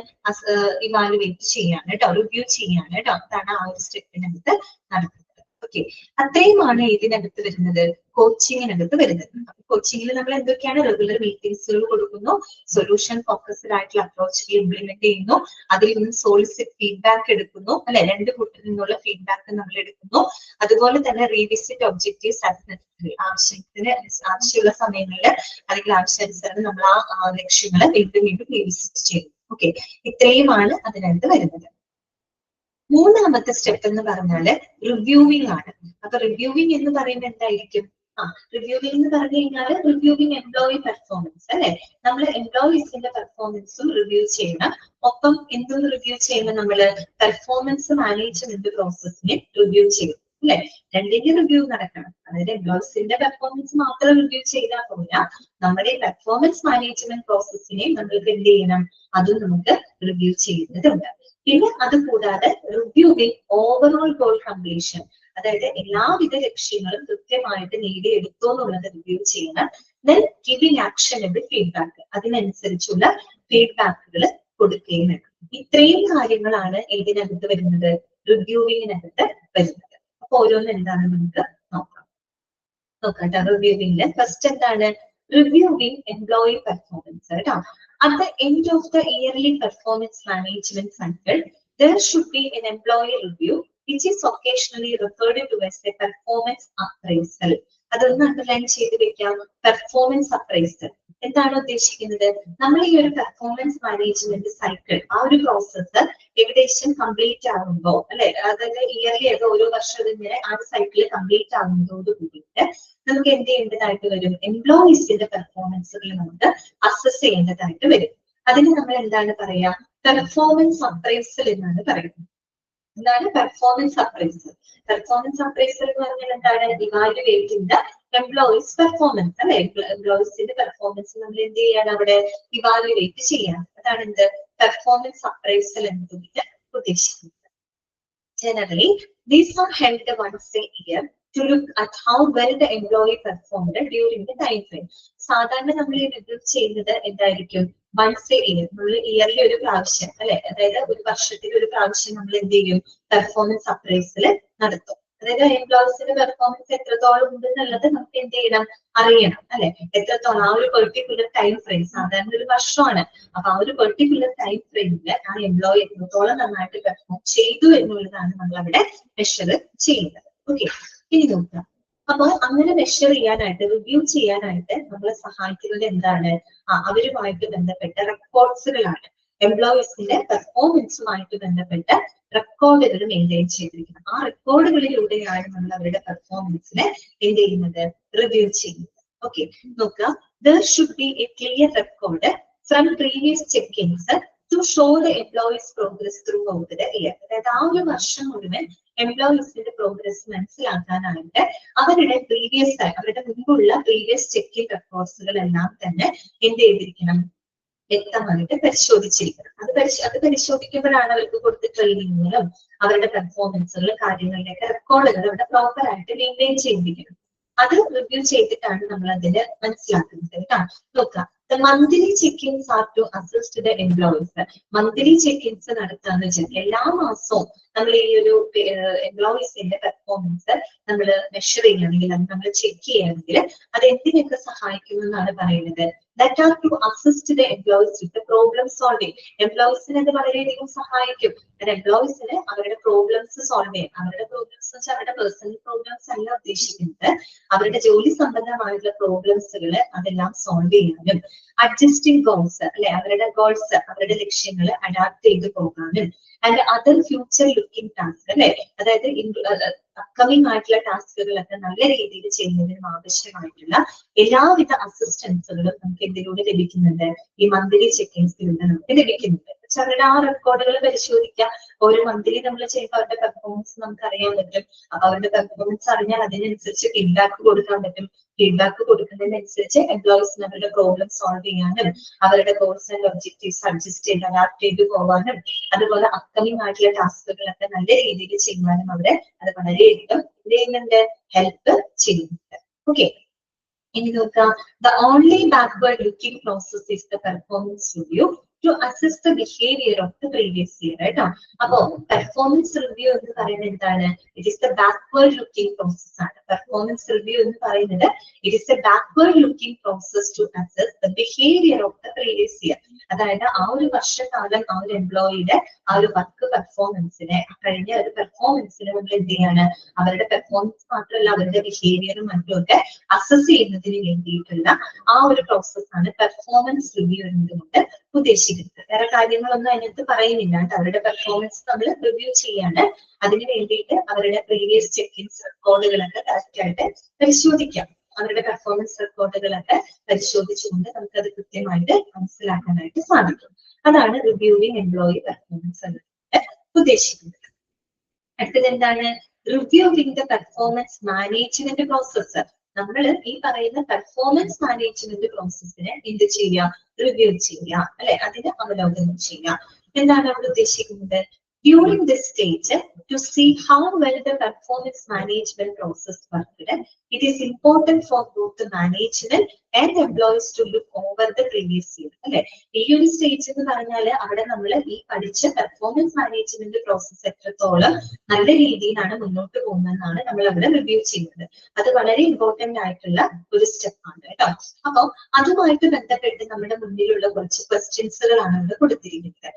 ഇവാലുവേറ്റ് ചെയ്യാണ് കേട്ടോ, റിവ്യൂ ചെയ്യാണ് കേട്ടോ. അതാണ് ആ ഒരു സ്റ്റെപ്പിനകത്ത് നടക്കുന്നത്. ഓക്കെ, അത്രയുമാണ് ഇതിനകത്ത് വരുന്നത്, കോച്ചിങ്ങിനകത്ത് വരുന്നത്. കോച്ചിങ്ങിൽ നമ്മൾ എന്തൊക്കെയാണ്, റെഗുലർ മീറ്റിംഗ്സുകൾ കൊടുക്കുന്നു, സൊല്യൂഷൻ ഫോക്കസ്ഡ് ആയിട്ടുള്ള അപ്രോച്ചുകൾ ഇംപ്ലിമെന്റ് ചെയ്യുന്നു, അതിൽ നിന്ന് സോളിസിറ്റ് ഫീഡ്ബാക്ക് എടുക്കുന്നു അല്ലെ, രണ്ട് കൂട്ടരിൽ നിന്നുള്ള ഫീഡ്ബാക്ക് നമ്മൾ എടുക്കുന്നു. അതുപോലെ തന്നെ റീവിസിറ്റ് ഒബ്ജക്റ്റീവ്സ് ആവശ്യമുള്ള സമയങ്ങളിൽ അല്ലെങ്കിൽ ആവശ്യാനുസരണം നമ്മൾ ആ ലക്ഷ്യങ്ങൾ വീണ്ടും വീണ്ടും റീവിസിറ്റ് ചെയ്യുന്നു. ഓക്കെ, ഇത്രയുമാണ് അതിനകത്ത് വരുന്നത്. മൂന്നാമത്തെ സ്റ്റെപ്പ് എന്ന് പറഞ്ഞാല് റിവ്യൂവിംഗ് ആണ്. അപ്പൊ റിവ്യൂവിംഗ് എന്ന് പറയുന്നത് എന്തായിരിക്കും, റിവ്യൂവിംഗ് എന്ന് പറഞ്ഞു കഴിഞ്ഞാൽ റിവ്യൂവിംഗ് എംപ്ലോയി പെർഫോമൻസ് അല്ലെ. നമ്മൾ എംപ്ലോയീസിന്റെ പെർഫോമൻസും റിവ്യൂ ചെയ്യണം. ഒപ്പം എന്തും റിവ്യൂ ചെയ്യുമ്പോൾ നമ്മള് പെർഫോമൻസ് മാനേജ്മെന്റ് പ്രോസസ്സിനെ റിവ്യൂ ചെയ്യും അല്ലെ. രണ്ടിന്റെ റിവ്യൂ നടക്കണം. അതായത് എംപ്ലോയീസിന്റെ പെർഫോമൻസ് മാത്രം റിവ്യൂ ചെയ്താൽ പോരാ, നമ്മുടെ പെർഫോമൻസ് മാനേജ്മെന്റ് പ്രോസസ്സിനെ നമ്മൾക്ക് എന്ത് ചെയ്യണം, അതും നമുക്ക് റിവ്യൂ ചെയ്യുന്നതുണ്ട്. പിന്നെ അത് കൂടാതെ റിവ്യൂവിംഗ് ഓവറോൾ ഗോൾ കംപ്ലീഷൻ, അതായത് എല്ലാവിധ ലക്ഷ്യങ്ങളും കൃത്യമായിട്ട് നേടിയെടുത്തോ എന്നുള്ളത് റിവ്യൂ ചെയ്യണം. ദെൻ ഗിവിംഗ് ആക്ഷനബിൾ ഫീഡ്ബാക്ക്, അതിനനുസരിച്ചുള്ള ഫീഡ്ബാക്കുകൾ കൊടുക്കുകയും വേണം. ഇത്രയും കാര്യങ്ങളാണ് ഇതിനകത്ത് വരുന്നത്, റിവ്യൂവിങ്ങിനകത്ത് വരുന്നത്. അപ്പൊ ഓരോന്നും എന്താണെന്ന് നമുക്ക് നോക്കാം. റിവ്യൂവിംഗില് ഫസ്റ്റ് എന്താണ്, റിവ്യൂവിംഗ് എംപ്ലോയി പെർഫോമൻസ് കേട്ടോ. At the end of the yearly performance management cycle, there should be an employee review, which is occasionally referred to as a performance appraisal. അതൊന്ന് അണ്ടർലൈൻ ചെയ്ത് വെക്കാം. പെർഫോമൻസ് അപ്രൈസൽ എന്താണ് ഉദ്ദേശിക്കുന്നത്, നമ്മൾ ഈ ഒരു പെർഫോമൻസ് മാനേജ്മെന്റ് സൈക്കിൾ, ആ ഒരു പ്രോസസ്സ് ഏകദേശം കംപ്ലീറ്റ് ആകുമ്പോൾ അല്ലെ, അതായത് ഇയർലി ആയിട്ട് ഓരോ വർഷം ഇങ്ങനെ ആ ഒരു സൈക്കിൾ കംപ്ലീറ്റ് ആകുന്നതോട് കൂടിയിട്ട് നമുക്ക് എന്ത് ചെയ്യേണ്ടതായിട്ട് വരും, എംപ്ലോയീസിന്റെ പെർഫോമൻസുകൾ നമുക്ക് അസസ് ചെയ്യേണ്ടതായിട്ട് വരും. അതിന് നമ്മൾ എന്താണ് പറയാ, പെർഫോമൻസ് അപ്രൈസൽ എന്നാണ് പറയുന്നത്. എന്താണ് പെർഫോമൻസ് അപ്രൈസൽ? പെർഫോമൻസ് അപ്രൈസൽ എന്ന് പറഞ്ഞാൽ എന്താണ്, ഇവാലുവേറ്റിംഗ് ദ എംപ്ലോയീസ് പെർഫോമൻസ് അല്ലെ. എംപ്ലോയീസിന്റെ പെർഫോമൻസ് നമ്മൾ എന്ത് ചെയ്യാണ്, അവിടെ ഇവാലുവേറ്റ് ചെയ്യാണ്. അതാണ് എന്ത്, പെർഫോമൻസ് അപ്രൈസൽ എന്നതുകൊണ്ട് ഉദ്ദേശിക്കുന്നത്. Generally, these are held once a year to look at how well the employee performed during the time frame. സാധാരണ നമ്മൾ ഈ റിവ്യൂ ചെയ്യുന്നത് എന്തായിരിക്കും, വൺസ് എ ഇയർ, നമ്മൾ ഇയർലി ഒരു പ്രാവശ്യം അല്ലെ, അതായത് ഒരു വർഷത്തിൽ ഒരു പ്രാവശ്യം നമ്മൾ എന്ത് ചെയ്യും, പെർഫോമൻസ് അപ്രൈസൽ നടത്തും. അതായത് എംപ്ലോയീസിന്റെ പെർഫോമൻസ് എത്രത്തോളം ഉണ്ടെന്നുള്ളത് നമുക്ക് എന്ത് ചെയ്യണം, അറിയണം അല്ലെ. എത്രത്തോളം ആ ഒരു പെർട്ടിക്കുലർ ടൈം ഫ്രെയിം, സാധാരണ ഒരു വർഷമാണ്, അപ്പൊ ആ ഒരു പെർട്ടിക്കുലർ ടൈം ഫ്രെയിമില് ആ എംപ്ലോയി എത്രത്തോളം നന്നായിട്ട് പെർഫോം ചെയ്തു എന്നുള്ളതാണ് നമ്മൾ അവിടെ മെഷർ ചെയ്യുന്നത്. ഓക്കെ, ഇനി നോക്കാം. അപ്പൊ അങ്ങനെ മെഷർ ചെയ്യാനായിട്ട്, റിവ്യൂ ചെയ്യാനായിട്ട് നമ്മളെ സഹായിക്കുന്നത് എന്താണ്, അവരുമായിട്ട് ബന്ധപ്പെട്ട റെക്കോർഡ്സുകളാണ്. എംപ്ലോയീസിന്റെ പെർഫോമൻസുമായിട്ട് ബന്ധപ്പെട്ട റെക്കോർഡുകൾ മെയിൻറ്റെയിൻ ചെയ്തിരിക്കുന്നത്. ആ റെക്കോർഡുകളിലൂടെയാണ് നമ്മൾ അവരുടെ പെർഫോമൻസിനെ എന്ത് ചെയ്യുന്നത്, റിവ്യൂ ചെയ്യുന്നത്. ഓക്കെ, നോക്കാം. There should be a clear record from previous check-ins to show the employees' progress throughout the year. അതായത് ആ ഒരു വർഷം മുഴുവൻ എംപ്ലോയീസിന്റെ പ്രോഗ്രസ് മനസ്സിലാക്കാനായിട്ട് അവരുടെ അവരുടെ മുമ്പുള്ള പ്രീവിയസ് ചെക്കിൻ റെക്കോർഡ്സുകൾ എല്ലാം തന്നെ എന്ത് ചെയ്തിരിക്കണം, വ്യക്തമായിട്ട് പരിശോധിച്ചിരിക്കണം. അത് പരിശോധിക്കുമ്പോഴാണ് അവർക്ക് കൊടുത്ത ട്രെയിനിങ്ങുകളും അവരുടെ പെർഫോമൻസുകളും കാര്യങ്ങളിലേക്ക് റെക്കോർഡുകൾ അവിടെ പ്രോപ്പർ ആയിട്ട് മെയിൻറ്റെയിൻ ചെയ്തിരിക്കണം. അത് റിവ്യൂ ചെയ്തിട്ടാണ് നമ്മൾ അതിന് മനസ്സിലാക്കുന്നത് കേട്ടോ. നോക്കാം. The monthly check-ins are to assist the employees. Monthly check ins നടത്താന്ന് വെച്ചാൽ എല്ലാ മാസവും നമ്മൾ ഈ ഒരു എംപ്ലോയീസിന്റെ പെർഫോമൻസ് നമ്മൾ മെഷർ ചെയ്യുകയാണെങ്കിൽ, അത് നമ്മൾ ചെക്ക് ചെയ്യുകയാണെങ്കിൽ അത് എന്തിനൊക്കെ സഹായിക്കുന്നു എന്നാണ് പറയുന്നത്. That are to assist the employees with the problem solving. എംപ്ലോയീസിന് അത് വളരെയധികം സഹായിക്കും. എംപ്ലോയീസിന് അവരുടെ പ്രോബ്ലംസ് സോൾവ് ചെയ്യാൻ, അവരുടെ പ്രോബ്ലംസ് വെച്ചാൽ അവരുടെ പേഴ്സണൽ പ്രോബ്ലംസ് അല്ല ഉദ്ദേശിക്കുന്നത്, അവരുടെ ജോലി സംബന്ധമായിട്ടുള്ള പ്രോബ്ലംസുകൾ അതെല്ലാം സോൾവ് ചെയ്യാനും, അഡ്ജസ്റ്റിംഗ് ഗോൾസ് അല്ലെ, അവരുടെ ഗോൾസ്, അവരുടെ ലക്ഷ്യങ്ങൾ അഡാപ്റ്റ് ചെയ്ത് പോകാനും, and other future looking task അല്ലെ, അതായത് അപ്കമിംഗ് ആയിട്ടുള്ള ടാസ്കുകളൊക്കെ നല്ല രീതിയിൽ ചെയ്യുന്നതിനും ആവശ്യമായിട്ടുള്ള എല്ലാവിധ അസിസ്റ്റൻസുകളും നമുക്ക് എന്തിലൂടെ ലഭിക്കുന്നുണ്ട്, ഈ മന്ത്ലി ചെക്കിങ്സിലൂടെ നമുക്ക് ലഭിക്കുന്നുണ്ട്. വെച്ചാൽ അവരുടെ ആ റെക്കോർഡുകൾ പരിശോധിക്കാം. ഓരോ മന്ത്ലി നമ്മൾ ചെയ്യുമ്പോൾ അവരുടെ പെർഫോമൻസ് നമുക്ക് അറിയാൻ പറ്റും. അപ്പൊ അവരുടെ പെർഫോമൻസ് അറിഞ്ഞാൽ അതിനനുസരിച്ച് ഫീഡ്ബാക്ക് കൊടുക്കാൻ പറ്റും. ഫീഡ്ബാക്ക് കൊടുക്കുന്നതിനനുസരിച്ച് എംപ്ലോയീസിന് അവരുടെ പ്രോബ്ലം സോൾവ് ചെയ്യാനും അവരുടെ ഗോൾസ് ആൻഡ് ഒബ്ജക്റ്റീവ്സ് അഡ്ജസ്റ്റ് ചെയ്ത് അഡാപ്റ്റ് ചെയ്ത് പോകാനും അതുപോലെ അപ്കമിംഗ് ആയിട്ടുള്ള ടാസ്കുകളൊക്കെ നല്ല രീതിയിൽ ചെയ്യാനും അവരെ അത് വളരെയധികം ഇത് ചെയ്യുന്നുണ്ട്, ഹെൽപ്പ് ചെയ്യുന്നുണ്ട്. ഓക്കെ, ഇനി നോക്കാം. The only backward looking process is the performance review to assess the behavior of the previous year. കേട്ടോ, അപ്പോ പെർഫോമൻസ് റിവ്യൂ എന്ന് പറയുന്നത് എന്താണ്? It is the backward looking process ആണ്. പെർഫോമൻസ് റിവ്യൂ എന്ന് പറയുന്നത് it is the backward looking process to assess the behaviour of the previous year. അതായത് ആ ഒരു വർഷക്കാലം ആ ഒരു എംപ്ലോയിയുടെ ആ ഒരു വർക്ക് പെർഫോമൻസിനെ, കഴിഞ്ഞ ഒരു പെർഫോമൻസിനെ നമ്മൾ എന്ത് ചെയ്യാണ്, അവരുടെ പെർഫോമൻസ് മാത്രമല്ല അവരുടെ ബിഹേവിയറും മറ്റുമൊക്കെ അസസ് ചെയ്യുന്നതിന് വേണ്ടിയിട്ടുള്ള ആ ഒരു പ്രോസസ്സാണ് പെർഫോമൻസ് റിവ്യൂ എന്നതുകൊണ്ട് ഉദ്ദേശിക്കുന്നത്. വേറെ കാര്യങ്ങളൊന്നും അതിനകത്ത് പറയുന്നില്ല. അവരുടെ പെർഫോമൻസ് നമ്മൾ റിവ്യൂ ചെയ്യാണ്. അതിന് വേണ്ടിയിട്ട് അവരുടെ പ്രീവിയസ് ചെക്കിൻസ് റെക്കോർഡുകളൊക്കെ കറക്റ്റ് ആയിട്ട് പരിശോധിക്കാം. അവരുടെ പെർഫോമൻസ് റെക്കോർഡുകളൊക്കെ പരിശോധിച്ചുകൊണ്ട് നമുക്കത് കൃത്യമായിട്ട് മനസ്സിലാക്കാനായിട്ട് സാധിക്കും. അതാണ് റിവ്യൂവിംഗ് എംപ്ലോയി പെർഫോമൻസ് എന്നതുകൊണ്ട് ഉദ്ദേശിക്കുന്നത്. അടുത്തത് എന്താണ്? Reviewing the performance management process. നമ്മൾ ഈ പറയുന്ന പെർഫോമൻസ് മാനേജ്മെന്റ് പ്രോസസ്സിനെ എന്ത് ചെയ്യുക? റിവ്യൂ ചെയ്യുക, അല്ലെ, അതിന് അവലോകനം ചെയ്യുക. എന്താണ് അവിടെ ഉദ്ദേശിക്കുന്നത്? During this stage, to see how well the performance management process worked, it is important for both the management and employees to look over the previous year. അല്ലെ, ഈ ഒരു സ്റ്റേജ് എന്ന് പറഞ്ഞാൽ അവിടെ നമ്മൾ ഈ പഠിച്ച പെർഫോമൻസ് മാനേജ്മെന്റ് പ്രോസസ് എത്രത്തോളം നല്ല രീതിയിലാണ് മുന്നോട്ട് പോകുന്നതെന്നാണ് നമ്മൾ അവിടെ റിവ്യൂ ചെയ്യുന്നത്. അത് വളരെ ഇമ്പോർട്ടന്റ് ആയിട്ടുള്ള ഒരു സ്റ്റെപ്പാണ് കേട്ടോ. അപ്പൊ അതുമായിട്ട് ബന്ധപ്പെട്ട് നമ്മുടെ മുന്നിലുള്ള കുറച്ച് ക്വസ്റ്റ്യൻസുകളാണ് ഇവിടെ കൊടുത്തിരിക്കുന്നത്.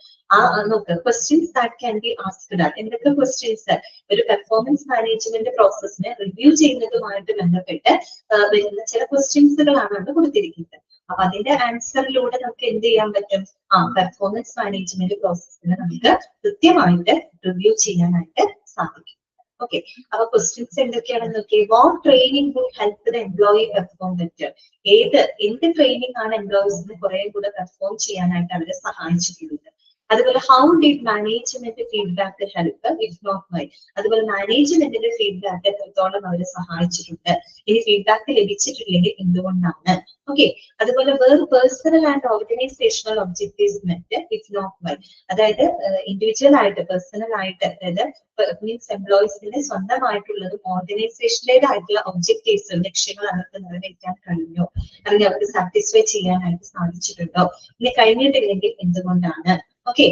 നോക്ക്, questions that can be asked ആണ്. എന്തൊക്കെ ക്വസ്റ്റ്യൻസ്? ഒരു പെർഫോമൻസ് മാനേജ്മെന്റ് പ്രോസസ്സിനെ റിവ്യൂ ചെയ്യുന്നതുമായിട്ട് ബന്ധപ്പെട്ട് വരുന്ന ചില ക്വസ്റ്റ്യൻസുകളാണ് അവിടെ കൊടുത്തിരിക്കുന്നത്. അപ്പൊ അതിന്റെ ആൻസറിലൂടെ നമുക്ക് എന്ത് ചെയ്യാൻ പറ്റും? പെർഫോമൻസ് മാനേജ്മെന്റ് പ്രോസസ്സിനെ നമുക്ക് കൃത്യമായിട്ട് റിവ്യൂ ചെയ്യാനായിട്ട് സാധിക്കും. ഓക്കെ, അപ്പൊ ക്വസ്റ്റ്യൻസ് എന്തൊക്കെയാണെന്ന് നോക്കിയേ. What training would help the employee perform better? എന്ത് ട്രെയിനിങ് ആണ് എംപ്ലോയീസിന് കുറെ കൂടെ പെർഫോം ചെയ്യാനായിട്ട് അവരെ സഹായിച്ചിട്ടുള്ളത്? അതുപോലെ how did management feedback help, if not why? അതുപോലെ മാനേജ്മെന്റിന്റെ ഫീഡ്ബാക്ക് എത്രത്തോളം അവരെ സഹായിച്ചിട്ടുണ്ട്? ഇനി ഫീഡ്ബാക്ക് ലഭിച്ചിട്ടില്ലെങ്കിൽ എന്തുകൊണ്ടാണ്? ഓക്കെ, അതുപോലെ personal and organizational objectives met, if not why? അതായത് ഇൻഡിവിജ്വൽ ആയിട്ട്, പേഴ്സണൽ ആയിട്ട്, അതായത് മീൻസ് എംപ്ലോയീസിന്റെ സ്വന്തമായിട്ടുള്ളതും ഓർഗനൈസേഷനിലേതായിട്ടുള്ള ഒബ്ജക്റ്റീവ്സ്, ലക്ഷ്യങ്ങൾ അവർക്ക് നിറവേറ്റാൻ കഴിഞ്ഞോ, അല്ലെങ്കിൽ അവർക്ക് സാറ്റിസ്ഫൈ ചെയ്യാനായിട്ട് സാധിച്ചിട്ടുണ്ടോ? ഇനി കഴിഞ്ഞിട്ടില്ലെങ്കിൽ എന്തുകൊണ്ടാണ്? ഓക്കെ,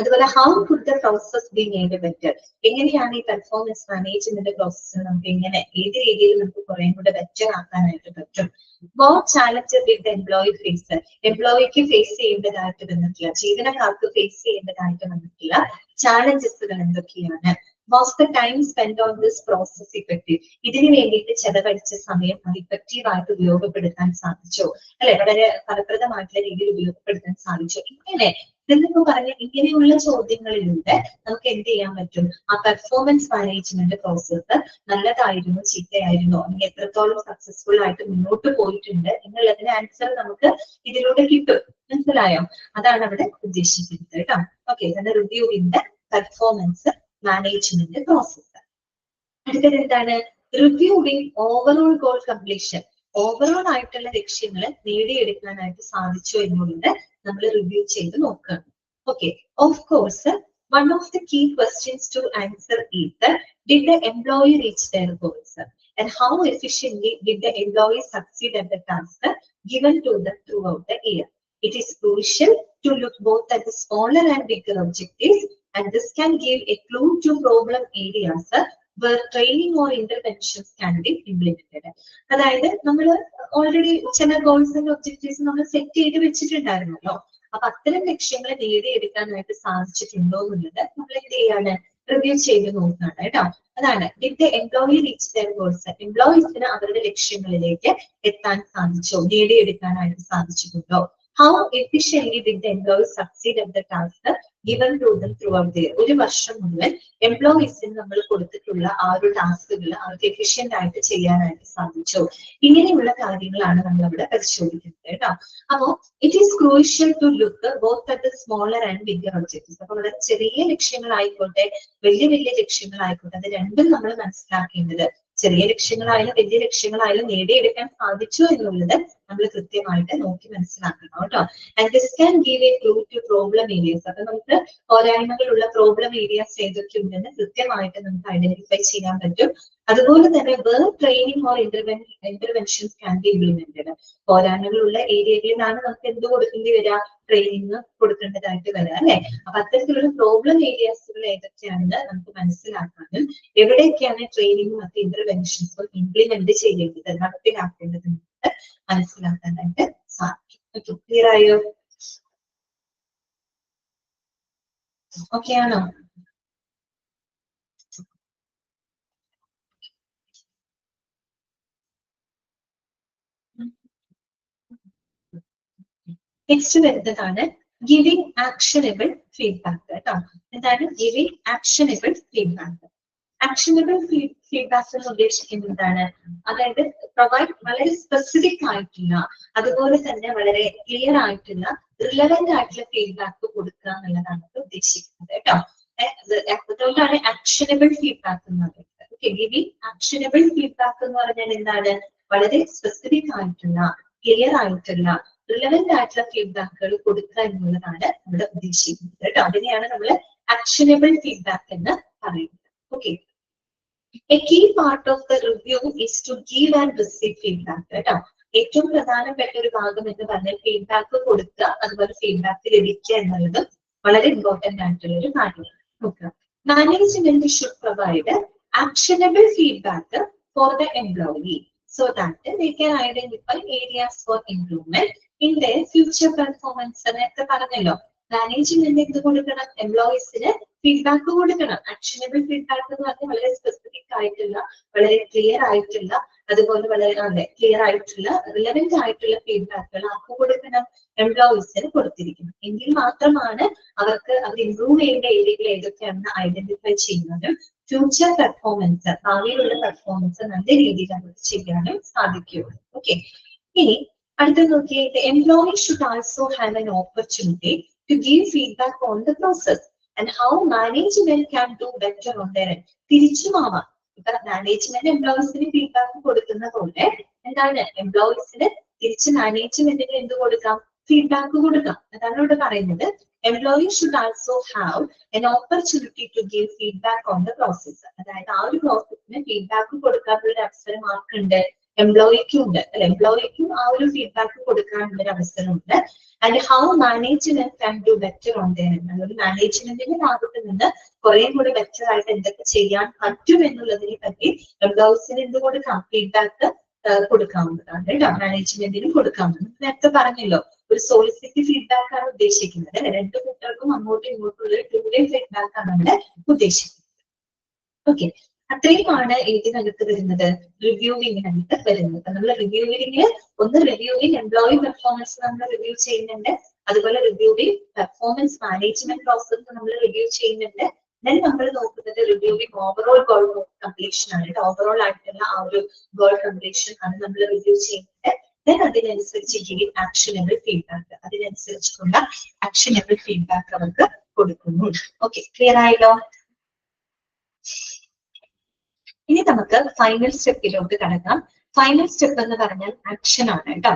അതുപോലെ how could the process be made better? എങ്ങനെയാണ് ഈ പെർഫോമൻസ് മാനേജ്മെന്റ് പ്രോസസ് നമുക്ക് എങ്ങനെ, ഏത് രീതിയിൽ നമുക്ക് കുറെ കൂടെ ബെറ്റർ ആക്കാനായിട്ട് പറ്റും? What challenges did the employee face? എംപ്ലോയിക്ക് ഫേസ് ചെയ്യേണ്ടതായിട്ട് വന്നിട്ടില്ല, ജീവനക്കാർക്ക് ഫേസ് ചെയ്യേണ്ടതായിട്ട് വന്നിട്ടില്ല ചാലഞ്ചസുകൾ എന്തൊക്കെയാണ്? Was the time spend on this process effective? ഇതിനു വേണ്ടിയിട്ട് ചെലവഴിച്ച സമയം അത് ഇഫക്റ്റീവ് ആയിട്ട് ഉപയോഗപ്പെടുത്താൻ സാധിച്ചോ, അല്ലെ, വളരെ ഫലപ്രദമായിട്ടുള്ള രീതിയിൽ ഉപയോഗപ്പെടുത്താൻ സാധിച്ചോ? ഇങ്ങനെ ഇതെന്നൊക്കെ പറഞ്ഞ ഇങ്ങനെയുള്ള ചോദ്യങ്ങളിലൂടെ നമുക്ക് എന്ത് ചെയ്യാൻ പറ്റും? ആ പെർഫോമൻസ് മാനേജ്മെന്റ് പ്രോസസ് നല്ലതായിരുന്നു, ചീത്തയായിരുന്നോ, അല്ലെങ്കിൽ എത്രത്തോളം സക്സസ്ഫുൾ ആയിട്ട് മുന്നോട്ട് പോയിട്ടുണ്ട് എന്നുള്ളതിന് ആൻസർ നമുക്ക് ഇതിലൂടെ കിട്ടും. മനസ്സിലായോ? അതാണ് അവിടെ ഉദ്ദേശിക്കുന്നത് കേട്ടോ. ഓക്കെ, ഇതാണ് റിവ്യൂവിന്റെ പെർഫോമൻസ് മാനേജ്മെന്റ് പ്രോസസ്. അടുത്തത് എന്താണ്? Reviewing overall goal completion. Overall ആയിട്ടുള്ള ലക്ഷ്യങ്ങൾ നേടിയെടുക്കാനായിട്ട് സാധിച്ചോ എന്നുള്ളത് നമ്മൾ റിവ്യൂ ചെയ്ത് നോക്കുകയാണ്. Okay, of course one of the key questions to answer is did the employee reach their goals and how efficiently did the employee succeed at the task given to them throughout the year. It is crucial to look both at the smaller and bigger objectives, and this can give a clue to problem areas where training or interventions can be implemented. അതായത് നമ്മൾ already ചില goals and objectives നമ്മൾ set ചെയ്ത് വെച്ചിട്ടുണ്ടായിരുന്നല്ലോ. അപ്പൊ അത്തരം ലക്ഷ്യങ്ങൾ നേടിയെടുക്കാനായിട്ട് സാധിച്ചിട്ടുണ്ടോ എന്നുള്ളത് നമ്മൾ എന്ത് ചെയ്യാണ്? റിവ്യൂ ചെയ്ത് നോക്കുകയാണ് കേട്ടോ. അതാണ് did the employee reach their goals? എംപ്ലോയീസിന് അവരുടെ ലക്ഷ്യങ്ങളിലേക്ക് എത്താൻ സാധിച്ചോ, നേടിയെടുക്കാനായിട്ട് സാധിച്ചിട്ടുണ്ടോ? How efficiently did the employee succeed at the task given to them throughout the year. ഒരു വർഷം മുഴുവൻ എംപ്ലോയീസിന് നമ്മൾ കൊടുത്തിട്ടുള്ള ആ ഒരു ടാസ്കുകൾ അവർക്ക് എഫിഷ്യന്റ് ആയിട്ട് ചെയ്യാനായിട്ട് സാധിച്ചു. ഇങ്ങനെയുള്ള കാര്യങ്ങളാണ് നമ്മൾ അവിടെ പരിശോധിക്കുന്നത് കേട്ടോ. അപ്പോ it is crucial to look both at the smaller and bigger objectives. അപ്പൊ അവിടെ ചെറിയ ലക്ഷ്യങ്ങളായിക്കോട്ടെ വലിയ വലിയ ലക്ഷ്യങ്ങളായിക്കോട്ടെ അത് രണ്ടും നമ്മൾ മനസ്സിലാക്കേണ്ടത്. ചെറിയ ലക്ഷ്യങ്ങളായാലും വലിയ ലക്ഷ്യങ്ങളായാലും നേടിയെടുക്കാൻ സാധിച്ചു എന്നുള്ളത് നമ്മൾ കൃത്യമായിട്ട് നോക്കി മനസ്സിലാക്കണം കേട്ടോ. And this can give a clue to problem areas. അപ്പൊ നമുക്ക് പോരായ്മകളുള്ള പ്രോബ്ലം ഏരിയാസ് ഏതൊക്കെ ഉണ്ടെന്ന് കൃത്യമായിട്ട് നമുക്ക് ഐഡന്റിഫൈ ചെയ്യാൻ പറ്റും. അതുപോലെ തന്നെ where training or interventions can be implemented. പോരായ്മകളുള്ള ഏരിയകളിലാണ് നമുക്ക് എന്ത് കൊടുക്കേണ്ടി വരിക, ട്രെയിനിങ് കൊടുക്കേണ്ടതായിട്ട് വരാം അല്ലെ. അപ്പൊ അത്തരത്തിലുള്ള പ്രോബ്ലം ഏരിയാസുകൾ ഏതൊക്കെയാണെന്ന് നമുക്ക് മനസ്സിലാക്കാനും എവിടെയൊക്കെയാണ് ട്രെയിനിങ്ങും മറ്റ് ഇന്റർവെൻഷൻസും ഇംപ്ലിമെന്റ് ചെയ്യേണ്ടത് നടപ്പിലാക്കേണ്ടത് മനസ്സിലാക്കാനായിട്ട് സാധിക്കും. ക്ലിയർ ആയോ? ഓക്കെ ആണോ? നെക്സ്റ്റ് വരുന്നതാണ് ഗിവിംഗ് ആക്ഷനബിൾ ഫീഡ്ബാക്ക് കേട്ടോ. എന്താണ് giving actionable feedback? Actionable feedback എന്ന് ഉദ്ദേശിക്കുന്നത് എന്താണ്? അതായത് പ്രൊവൈഡ് വളരെ സ്പെസിഫിക് ആയിട്ടുള്ള അതുപോലെ തന്നെ വളരെ ക്ലിയർ ആയിട്ടുള്ള റിലവന്റ് ആയിട്ടുള്ള ഫീഡ്ബാക്ക് കൊടുക്കുക എന്നുള്ളതാണ് ഉദ്ദേശിക്കുന്നത് കേട്ടോ. അതുകൊണ്ടാണ് ആക്ഷനബിൾ ഫീഡ്ബാക്ക് എന്ന് പറയുന്നത്. ഓക്കെ, ഗിവിംഗ് ആക്ഷനബിൾ ഫീഡ്ബാക്ക് എന്ന് പറഞ്ഞാൽ എന്താണ്? വളരെ സ്പെസിഫിക് ആയിട്ടുള്ള ക്ലിയർ ആയിട്ടുള്ള റിലവന്റ് ആയിട്ടുള്ള ഫീഡ്ബാക്കുകൾ കൊടുക്കുക എന്നുള്ളതാണ് നമ്മൾ ഉദ്ദേശിക്കുന്നത് കേട്ടോ. അതിനെയാണ് നമ്മൾ ആക്ഷനബിൾ ഫീഡ്ബാക്ക് എന്ന് പറയുന്നത്. Okay, a key part of the review is to give and receive feedback കേട്ടോ. ഏറ്റവും പ്രധാനപ്പെട്ട ഒരു ഭാഗം എന്ന് പറഞ്ഞാൽ ഫീഡ്ബാക്ക് കൊടുക്കുക അതുപോലെ ഫീഡ്ബാക്ക് ലഭിക്കുക എന്നുള്ളത് വളരെ ഇമ്പോർട്ടന്റ് ആയിട്ടുള്ള ഒരു കാര്യമാണ്. നോക്കുക, management should provide actionable feedback for the employee so that they can identify areas for improvement in their future performance. എന്നൊക്കെ പറഞ്ഞല്ലോ. മാനേജ്മെന്റ് എന്ത് കൊടുക്കണം? എംപ്ലോയീസിന് ഫീഡ്ബാക്ക് കൊടുക്കണം. ആക്ഷനബിൾ ഫീഡ്ബാക്ക് എന്ന് പറഞ്ഞാൽ വളരെ സ്പെസിഫിക് ആയിട്ടുള്ള വളരെ ക്ലിയർ ആയിട്ടുള്ള അതുപോലെ വളരെ ക്ലിയർ ആയിട്ടുള്ള റിലവന്റ് ആയിട്ടുള്ള ഫീഡ്ബാക്കുകൾ ആർക്ക് കൊടുക്കണം? എംപ്ലോയീസിന് കൊടുത്തിരിക്കണം. എങ്കിൽ മാത്രമാണ് അവർക്ക് അവർ ഇംപ്രൂവ് ചെയ്യേണ്ട ഏരിയകൾ ഏതൊക്കെയാണെന്ന് ഐഡന്റിഫൈ ചെയ്യുന്നതും ഫ്യൂച്ചർ പെർഫോമൻസ് ഭാവിയിലുള്ള പെർഫോമൻസ് നല്ല രീതിയിൽ അവർക്ക് ചെയ്യാനും സാധിക്കുകയുള്ളൂ. ഓക്കെ, ഇനി അടുത്ത നോക്കിയിട്ട് employee should also have an opportunity to give feedback on the process and how management can do better on their end. തിരിച്ചുമാവാം. ഇപ്പൊ മാനേജ്മെന്റ് എംപ്ലോയീസിന് ഫീഡ്ബാക്ക് കൊടുക്കുന്ന പോലെ എന്താണ് എംപ്ലോയീസിന് തിരിച്ച് മാനേജ്മെന്റിന് എന്ത് കൊടുക്കാം? ഫീഡ്ബാക്ക് കൊടുക്കാം. അതാണ് ഇവിടെ പറയുന്നത്. Employee should also have an opportunity to give feedback on the process. അതായത് ആ ഒരു പ്രോസസ്സിന് ഫീഡ്ബാക്ക് കൊടുക്കാനുള്ള ഒരു അവസരം ആർക്കുണ്ട്? എംപ്ലോയിക്കും ഉണ്ട് അല്ലെ. എംപ്ലോയിക്കും ആ ഒരു ഫീഡ്ബാക്ക് കൊടുക്കാനുള്ള ഒരു അവസരമുണ്ട്. And how management can do better on their end. അതൊരു മാനേജ്മെന്റിന്റെ ഭാഗത്ത് നിന്ന് കുറെ കൂടി ബെറ്റർ ആയിട്ട് എന്തൊക്കെ ചെയ്യാൻ പറ്റും എന്നുള്ളതിനെ പറ്റി എംപ്ലോയീസിന് എന്ത് കൊടുക്കാം? ഫീഡ്ബാക്ക് കൊടുക്കാവുന്നതാണ് കേട്ടോ. മാനേജ്മെന്റിന് കൊടുക്കാവുന്നത്. നേരത്തെ പറഞ്ഞല്ലോ ഒരു സോളിസിറ്റി ഫീഡ്ബാക്ക് ആണ് ഉദ്ദേശിക്കുന്നത്. രണ്ടു കൂട്ടർക്കും അങ്ങോട്ടും ഇങ്ങോട്ടും ഉള്ള ടു വേ ഫീഡ്ബാക്ക് ആണ് അവിടെ ഉദ്ദേശിക്കുന്നത്. ഓക്കെ, അത്രയുമാണ് ഇതിനകത്ത് വരുന്നത്, റിവ്യൂവിങ്ങിനകത്ത് വരുന്നത്. നമ്മൾ റിവ്യൂവിങ്ങിൽ ഒന്ന് റിവ്യൂവിങ് എംപ്ലോയി പെർഫോമൻസ് നമ്മൾ റിവ്യൂ ചെയ്യുന്നുണ്ട്. അതുപോലെ റിവ്യൂവിങ് പെർഫോമൻസ് മാനേജ്മെന്റ് പ്രോസസ് നമ്മൾ റിവ്യൂ ചെയ്യുന്നുണ്ട്. ദെൻ നമ്മൾ നോക്കുന്നത് റിവ്യൂവിങ് ഓവറോൾ ഗോൾ കംപ്ലീഷൻ ആണ്. ഓവറോൾ ആയിട്ടുള്ള ആ ഒരു ഗോൾ കംപ്ലീഷൻ ആണ് നമ്മൾ റിവ്യൂ ചെയ്യുന്നത്. ദെൻ അതിനനുസരിച്ച് ഗിവിംഗ് ആക്ഷനബിൾ ഫീഡ്ബാക്ക്, അതിനനുസരിച്ചുള്ള ആക്ഷനബിൾ ഫീഡ്ബാക്ക് അവർക്ക് കൊടുക്കുന്നു. ഓക്കെ, ക്ലിയർ ആയല്ലോ? ഇനി നമുക്ക് ഫൈനൽ സ്റ്റെപ്പിലോട്ട് കടക്കാം. ഫൈനൽ സ്റ്റെപ്പ് എന്ന് പറഞ്ഞാൽ ആക്ഷൻ ആണ് കേട്ടോ.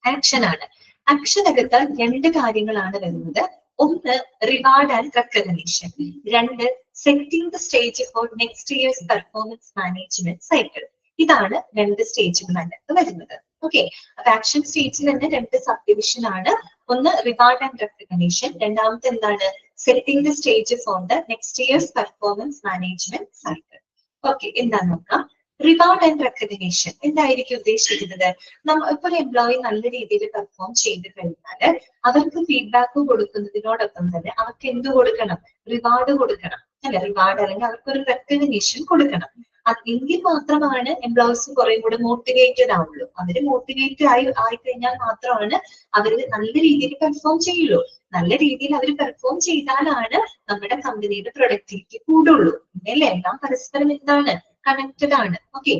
ആക്ഷൻ ആണ്. ആക്ഷനകത്ത് രണ്ട് കാര്യങ്ങളാണ് വരുന്നത്. ഒന്ന് റിവാർഡ് ആൻഡ് റെക്കഗ്നീഷൻ. രണ്ട് setting the stage for next year's performance management cycle. ഇതാണ് രണ്ട് സ്റ്റേജുകളായിട്ട് വരുന്നത്. ഓക്കെ, അപ്പൊ ആക്ഷൻ സ്റ്റേജിൽ തന്നെ രണ്ട് സബ് ഡിവിഷൻ ആണ്. ഒന്ന് റിവാർഡ് ആൻഡ് റെക്കഗ്നീഷൻ, രണ്ടാമത്തെ എന്താണ്? Setting the stage for the next year's performance management cycle. Okay, എന്താന്ന് നോക്കാം. റിവാർഡ് ആൻഡ് റെക്കഗ്നീഷൻ എന്തായിരിക്കും ഉദ്ദേശിക്കുന്നത്? ഇപ്പൊ ഒരു എംപ്ലോയി നല്ല രീതിയിൽ പെർഫോം ചെയ്ത് കഴിഞ്ഞാൽ അവർക്ക് ഫീഡ്ബാക്ക് കൊടുക്കുന്നതിനോടൊപ്പം തന്നെ അവർക്ക് എന്ത് കൊടുക്കണം? റിവാർഡ് കൊടുക്കണം അല്ലെ. റിവാർഡ് അല്ലെങ്കിൽ അവർക്കൊരു റെക്കഗ്നീഷൻ കൊടുക്കണം. എങ്കിൽ മാത്രമാണ് എംപ്ലോയീസ് കുറെ കൂടെ മോട്ടിവേറ്റഡ് ആവുള്ളൂ. അവര് മോട്ടിവേറ്റഡ് ആയിക്കഴിഞ്ഞാൽ മാത്രമാണ് അവര് നല്ല രീതിയിൽ പെർഫോം ചെയ്യുള്ളൂ. നല്ല രീതിയിൽ അവർ പെർഫോം ചെയ്താലാണ് നമ്മുടെ കമ്പനിയുടെ പ്രൊഡക്ടിവിറ്റി കൂടുള്ളൂ. അല്ലേ? എല്ലാം പരസ്പരം എന്താണ്, കണക്റ്റഡ് ആണ്. ഓക്കെ,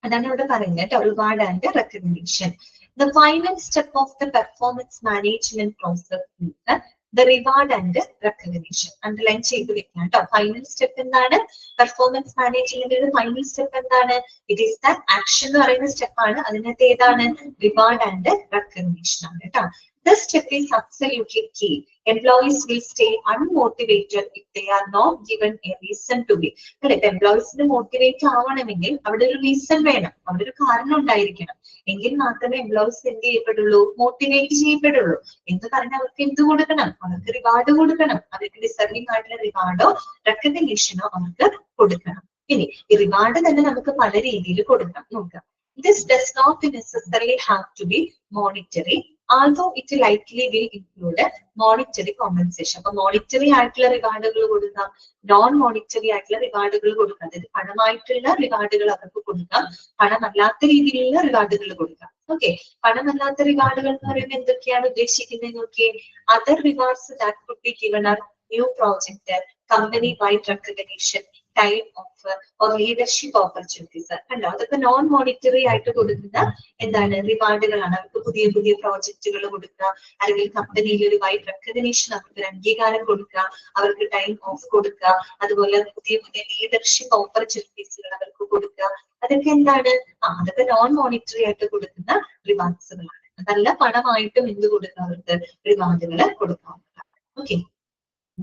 അതാണ് ഇവിടെ പറയുന്നത് കേട്ടോ, reward and recognition. The final step of the performance management process is the reward and recognition. Underline ചെയ്ത് വെക്കാം കേട്ടോ. ഫൈനൽ സ്റ്റെപ്പ് എന്താണ്? പെർഫോമൻസ് മാനേജ്മെന്റിന്റെ ഫൈനൽ സ്റ്റെപ്പ് എന്താണ്? ഇറ്റ് ഈസ് ദ ആക്ഷൻ എന്ന് പറയുന്ന സ്റ്റെപ്പാണ്. അതിനകത്ത് ഏതാണ്? റിവാർഡ് ആൻഡ് റെക്കഗ്നീഷൻ ആണ് കേട്ടോ. This step is absolutely key. Employees will stay unmotivated if they are not given a reason to be. അല്ലെ, എംപ്ലോയീസിന് മോട്ടിവേറ്റ് ആവണമെങ്കിൽ അവിടെ ഒരു റീസൺ വേണം, അവിടെ ഒരു കാരണം ഉണ്ടായിരിക്കണം. എങ്കിൽ മാത്രമേ എംപ്ലോയീസ് എന്ത് ചെയ്യപ്പെടുള്ളൂ? മോട്ടിവേറ്റ് ചെയ്യപ്പെടുള്ളൂ. എന്ന് പറഞ്ഞാൽ അവർക്ക് എന്ത് കൊടുക്കണം? അവർക്ക് റിവാർഡ് കൊടുക്കണം. അവർക്ക് ഡിസർവിംഗ് ആയിട്ടുള്ള റിവാർഡോ റെക്കഗ്നീഷനോ അവർക്ക് കൊടുക്കണം. ഇനി ഈ റിവാർഡ് തന്നെ നമുക്ക് പല രീതിയിൽ കൊടുക്കാം. നോക്കാം. This does not necessarily have to be monetary, although it likely will include monetary compensation. അപ്പൊ മോണിറ്ററി ആയിട്ടുള്ള റിവാർഡുകൾ കൊടുക്കാം, നോൺ മോണിറ്ററി ആയിട്ടുള്ള റിവാർഡുകൾ കൊടുക്കാം. അതായത് പണമായിട്ടുള്ള റിവാർഡുകൾ അവർക്ക് കൊടുക്കാം, പണമല്ലാത്ത രീതിയിലുള്ള റിവാർഡുകൾ കൊടുക്കാം. ഓക്കെ, പണമല്ലാത്ത റിവാർഡുകൾ എന്ന് പറയുമ്പോൾ എന്തൊക്കെയാണ് ഉദ്ദേശിക്കുന്നത് നോക്കിയേ. Other rewards that could be given are new project, company wide recognition, time off or leadership opportunities. കണ്ടോ, അതൊക്കെ നോൺ മോണിറ്ററി ആയിട്ട് കൊടുക്കുന്ന എന്താണ്, റിവാർഡുകളാണ്. അവർക്ക് പുതിയ പുതിയ പ്രോജക്റ്റുകൾ കൊടുക്കുക, അല്ലെങ്കിൽ കമ്പനിയിൽ ഒരു വൈഡ് റെക്കഗ്നീഷൻ, അവർക്ക് ഒരു അംഗീകാരം കൊടുക്കുക, അവർക്ക് ടൈം ഓഫ് കൊടുക്കുക, അതുപോലെ പുതിയ പുതിയ ലീഡർഷിപ്പ് ഓപ്പർച്യൂണിറ്റീസുകൾ അവർക്ക് കൊടുക്കുക. അതൊക്കെ എന്താണ്? അതൊക്കെ നോൺ മോണിറ്ററി ആയിട്ട് കൊടുക്കുന്ന റിവാർഡ്സുകളാണ്. അതല്ല പണമായിട്ടും എന്ത് കൊടുക്കുക, അവർക്ക് റിവാർഡുകൾ കൊടുക്കാവുന്നതാണ്. ഓക്കെ,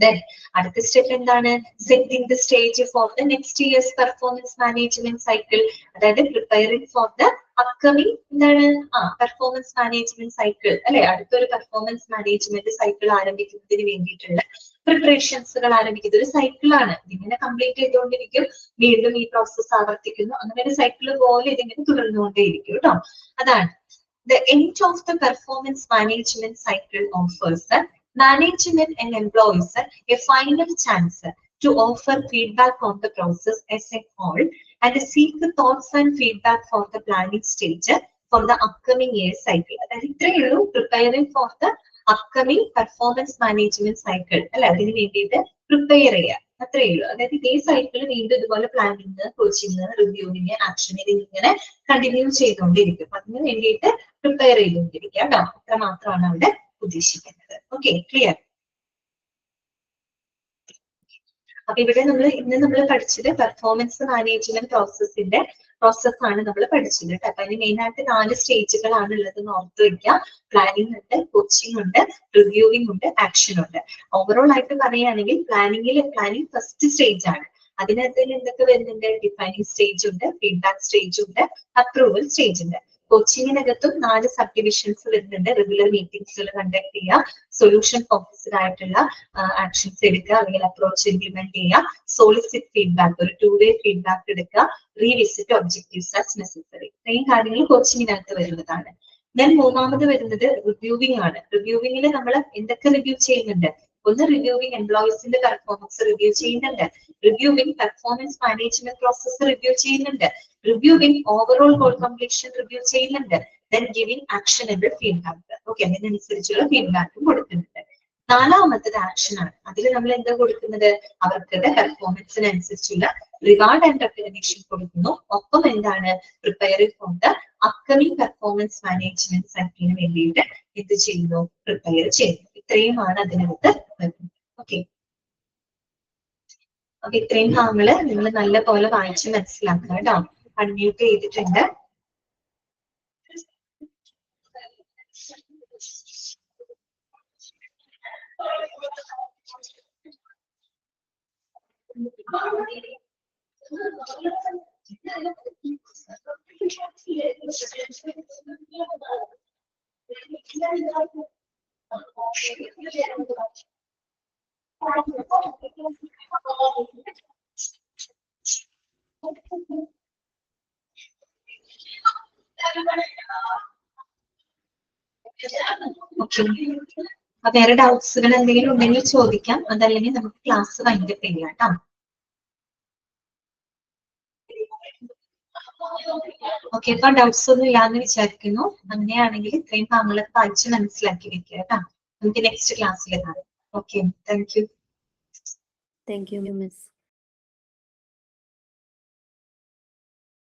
then അടുത്ത സ്റ്റെപ്പ് എന്താണ്? Setting the stage for the next year's performance management cycle. അതായത് പ്രിപ്പയറിംഗ് ഫോർ ദ അപ്കമിങ് എന്താണ്, പെർഫോമൻസ് മാനേജ്മെന്റ് സൈക്കിൾ അല്ലെ. അടുത്തൊരു പെർഫോമൻസ് മാനേജ്മെന്റ് സൈക്കിൾ ആരംഭിക്കുന്നതിന് വേണ്ടിയിട്ടുള്ള പ്രിപ്പറേഷൻസുകൾ ആരംഭിക്കുന്ന ഒരു സൈക്കിളാണ്. ഇതിങ്ങനെ കംപ്ലീറ്റ് ചെയ്തുകൊണ്ടിരിക്കും, വീണ്ടും ഈ പ്രോസസ് ആവർത്തിക്കുന്നു. അങ്ങനെ ഒരു സൈക്കിൾ പോലെ ഇതിങ്ങനെ തുടർന്നുകൊണ്ടേയിരിക്കും കേട്ടോ. അതാണ് the end of the performance management cycle offers management and employees a final chance to offer feedback on the process as a whole and seek thoughts and feedback for the planning stage for the upcoming year cycle. അതായത് ഇത്രയേ ഉള്ളൂ, preparing for the upcoming performance management cycle അല്ലെ. അതിന് വേണ്ടിയിട്ട് prepare ചെയ്യുക, അത്രയേ ഉള്ളൂ. അതായത് ഇതേ സൈക്കിൾ വീണ്ടും ഇതുപോലെ പ്ലാനിങ്, കോച്ചിങ്, റിവ്യൂവിങ്, ആക്ഷൻ ഇതിങ്ങനെ കണ്ടിന്യൂ ചെയ്തുകൊണ്ടിരിക്കും. അതിന് വേണ്ടിയിട്ട് പ്രിപ്പയർ ചെയ്തുകൊണ്ടിരിക്കുക കേട്ടോ. അത്ര മാത്രമാണ് അവിടെ ഉദ്ദേശിക്കുന്നത്. Okay, clear? അപ്പൊ ഇവിടെ ഇന്ന് നമ്മൾ പഠിച്ചത് പെർഫോമൻസ് മാനേജ്മെന്റ് പ്രോസസ്സാണ് നമ്മൾ പഠിച്ചത് കേട്ടോ. അപ്പൊ അതിന് മെയിൻ ആയിട്ട് 4 സ്റ്റേജുകളാണ് ഉള്ളത് എന്ന് ഓർത്ത് വയ്ക്കുക. പ്ലാനിങ് ഉണ്ട്, കോച്ചിങ് ഉണ്ട്, റിവ്യൂവിംഗ് ഉണ്ട്, ആക്ഷൻ ഉണ്ട്. ഓവറോൾ ആയിട്ട് പറയുകയാണെങ്കിൽ പ്ലാനിങ് ഫസ്റ്റ് സ്റ്റേജ് ആണ്. അതിനകത്ത് എന്തൊക്കെ വരുന്നുണ്ട്? ഡിഫൈനിങ് സ്റ്റേജ് ഉണ്ട്, ഫീഡ്ബാക്ക് സ്റ്റേജ് ഉണ്ട്, അപ്രൂവൽ സ്റ്റേജ് ഉണ്ട്. കോച്ചിങ്ങിനകത്തും 4 സബ് ഡിവിഷൻസ് വരുന്നുണ്ട്. റെഗുലർ മീറ്റിംഗ്സുകൾ കണ്ടക്ട് ചെയ്യുക, സൊല്യൂഷൻ ഫോക്കസ്ഡ് ആയിട്ടുള്ള ആക്ഷൻസ് എടുക്കുക, അല്ലെങ്കിൽ അപ്രോച്ച് ഇംപ്ലിമെന്റ് ചെയ്യുക, സോളിസിറ്റ് ഫീഡ്ബാക്ക്, ഒരു 2-way ഫീഡ്ബാക്ക് എടുക്കുക, റീവിസിറ്റ് ഒബ്ജക്റ്റീവ്സ് ആസ് നെസസറി. ഇത്രയും കാര്യങ്ങൾ കോച്ചിങ്ങിനകത്ത് വരുന്നതാണ്. ദെൻ മൂന്നാമത് വരുന്നത് റിവ്യൂവിംഗ് ആണ്. റിവ്യൂവിംഗിൽ നമ്മൾ എന്തൊക്കെ റിവ്യൂ ചെയ്യുന്നുണ്ട്? ഒന്ന്, റിവ്യൂവിംഗ് എംപ്ലോയീസിന്റെ പെർഫോമൻസ് റിവ്യൂ ചെയ്യുന്നുണ്ട്. Reviewing performance management process review ചെയ്യുന്നുണ്ട്. Reviewing overall goal completion review ചെയ്യുന്നുണ്ട്. Then giving actionable feedback. Okay, അതിനനുസരിച്ചുള്ള ഫീഡ്ബാക്കും കൊടുക്കുന്നുണ്ട്. നാലാമത്തത് ആക്ഷൻ ആണ്. അതിൽ നമ്മൾ എന്താ കൊടുക്കുന്നത്? അവർക്ക് പെർഫോമൻസിനനുസരിച്ചുള്ള റിവാർഡ് ആൻഡ് റെക്കഗ്നീഷൻ കൊടുക്കുന്നു. ഒപ്പം എന്താണ്? Preparing for the upcoming performance management സൈക്കിളിന് വേണ്ടിയിട്ട് എന്ത് ചെയ്യുന്നു? പ്രിപ്പയർ ചെയ്യുന്നു. ഇത്രയുമാണ് അതിനകത്ത് വരുന്നത്. ഓക്കെ, അപ്പൊ ഇത്രയും ഭാഗങ്ങള് നിങ്ങൾ നല്ല പോലെ വായിച്ച് മനസ്സിലാക്കുക കേട്ടോ. അൺമ്യൂട്ട് ചെയ്തിട്ടുണ്ട്. വേറെ ഡൗട്ട്സുകൾ എന്തെങ്കിലും ഉണ്ടെങ്കിൽ ചോദിക്കാം. അതല്ലെങ്കിൽ നമുക്ക് ക്ലാസ് വൈൻഡപ്പ് ചെയ്യാം കേട്ടോ. ഓക്കെ, ഇപ്പൊ ഡൗട്ട്സ് ഒന്നും ഇല്ലാന്ന് വിചാരിക്കുന്നു. അങ്ങനെയാണെങ്കിൽ ഇത്രയും ഭാഗങ്ങളൊക്കെ വായിച്ച് മനസ്സിലാക്കി വെക്കുക കേട്ടോ. നമുക്ക് നെക്സ്റ്റ് ക്ലാസ്സിൽ കാണാം. Okay, thank you. Thank you, Miss.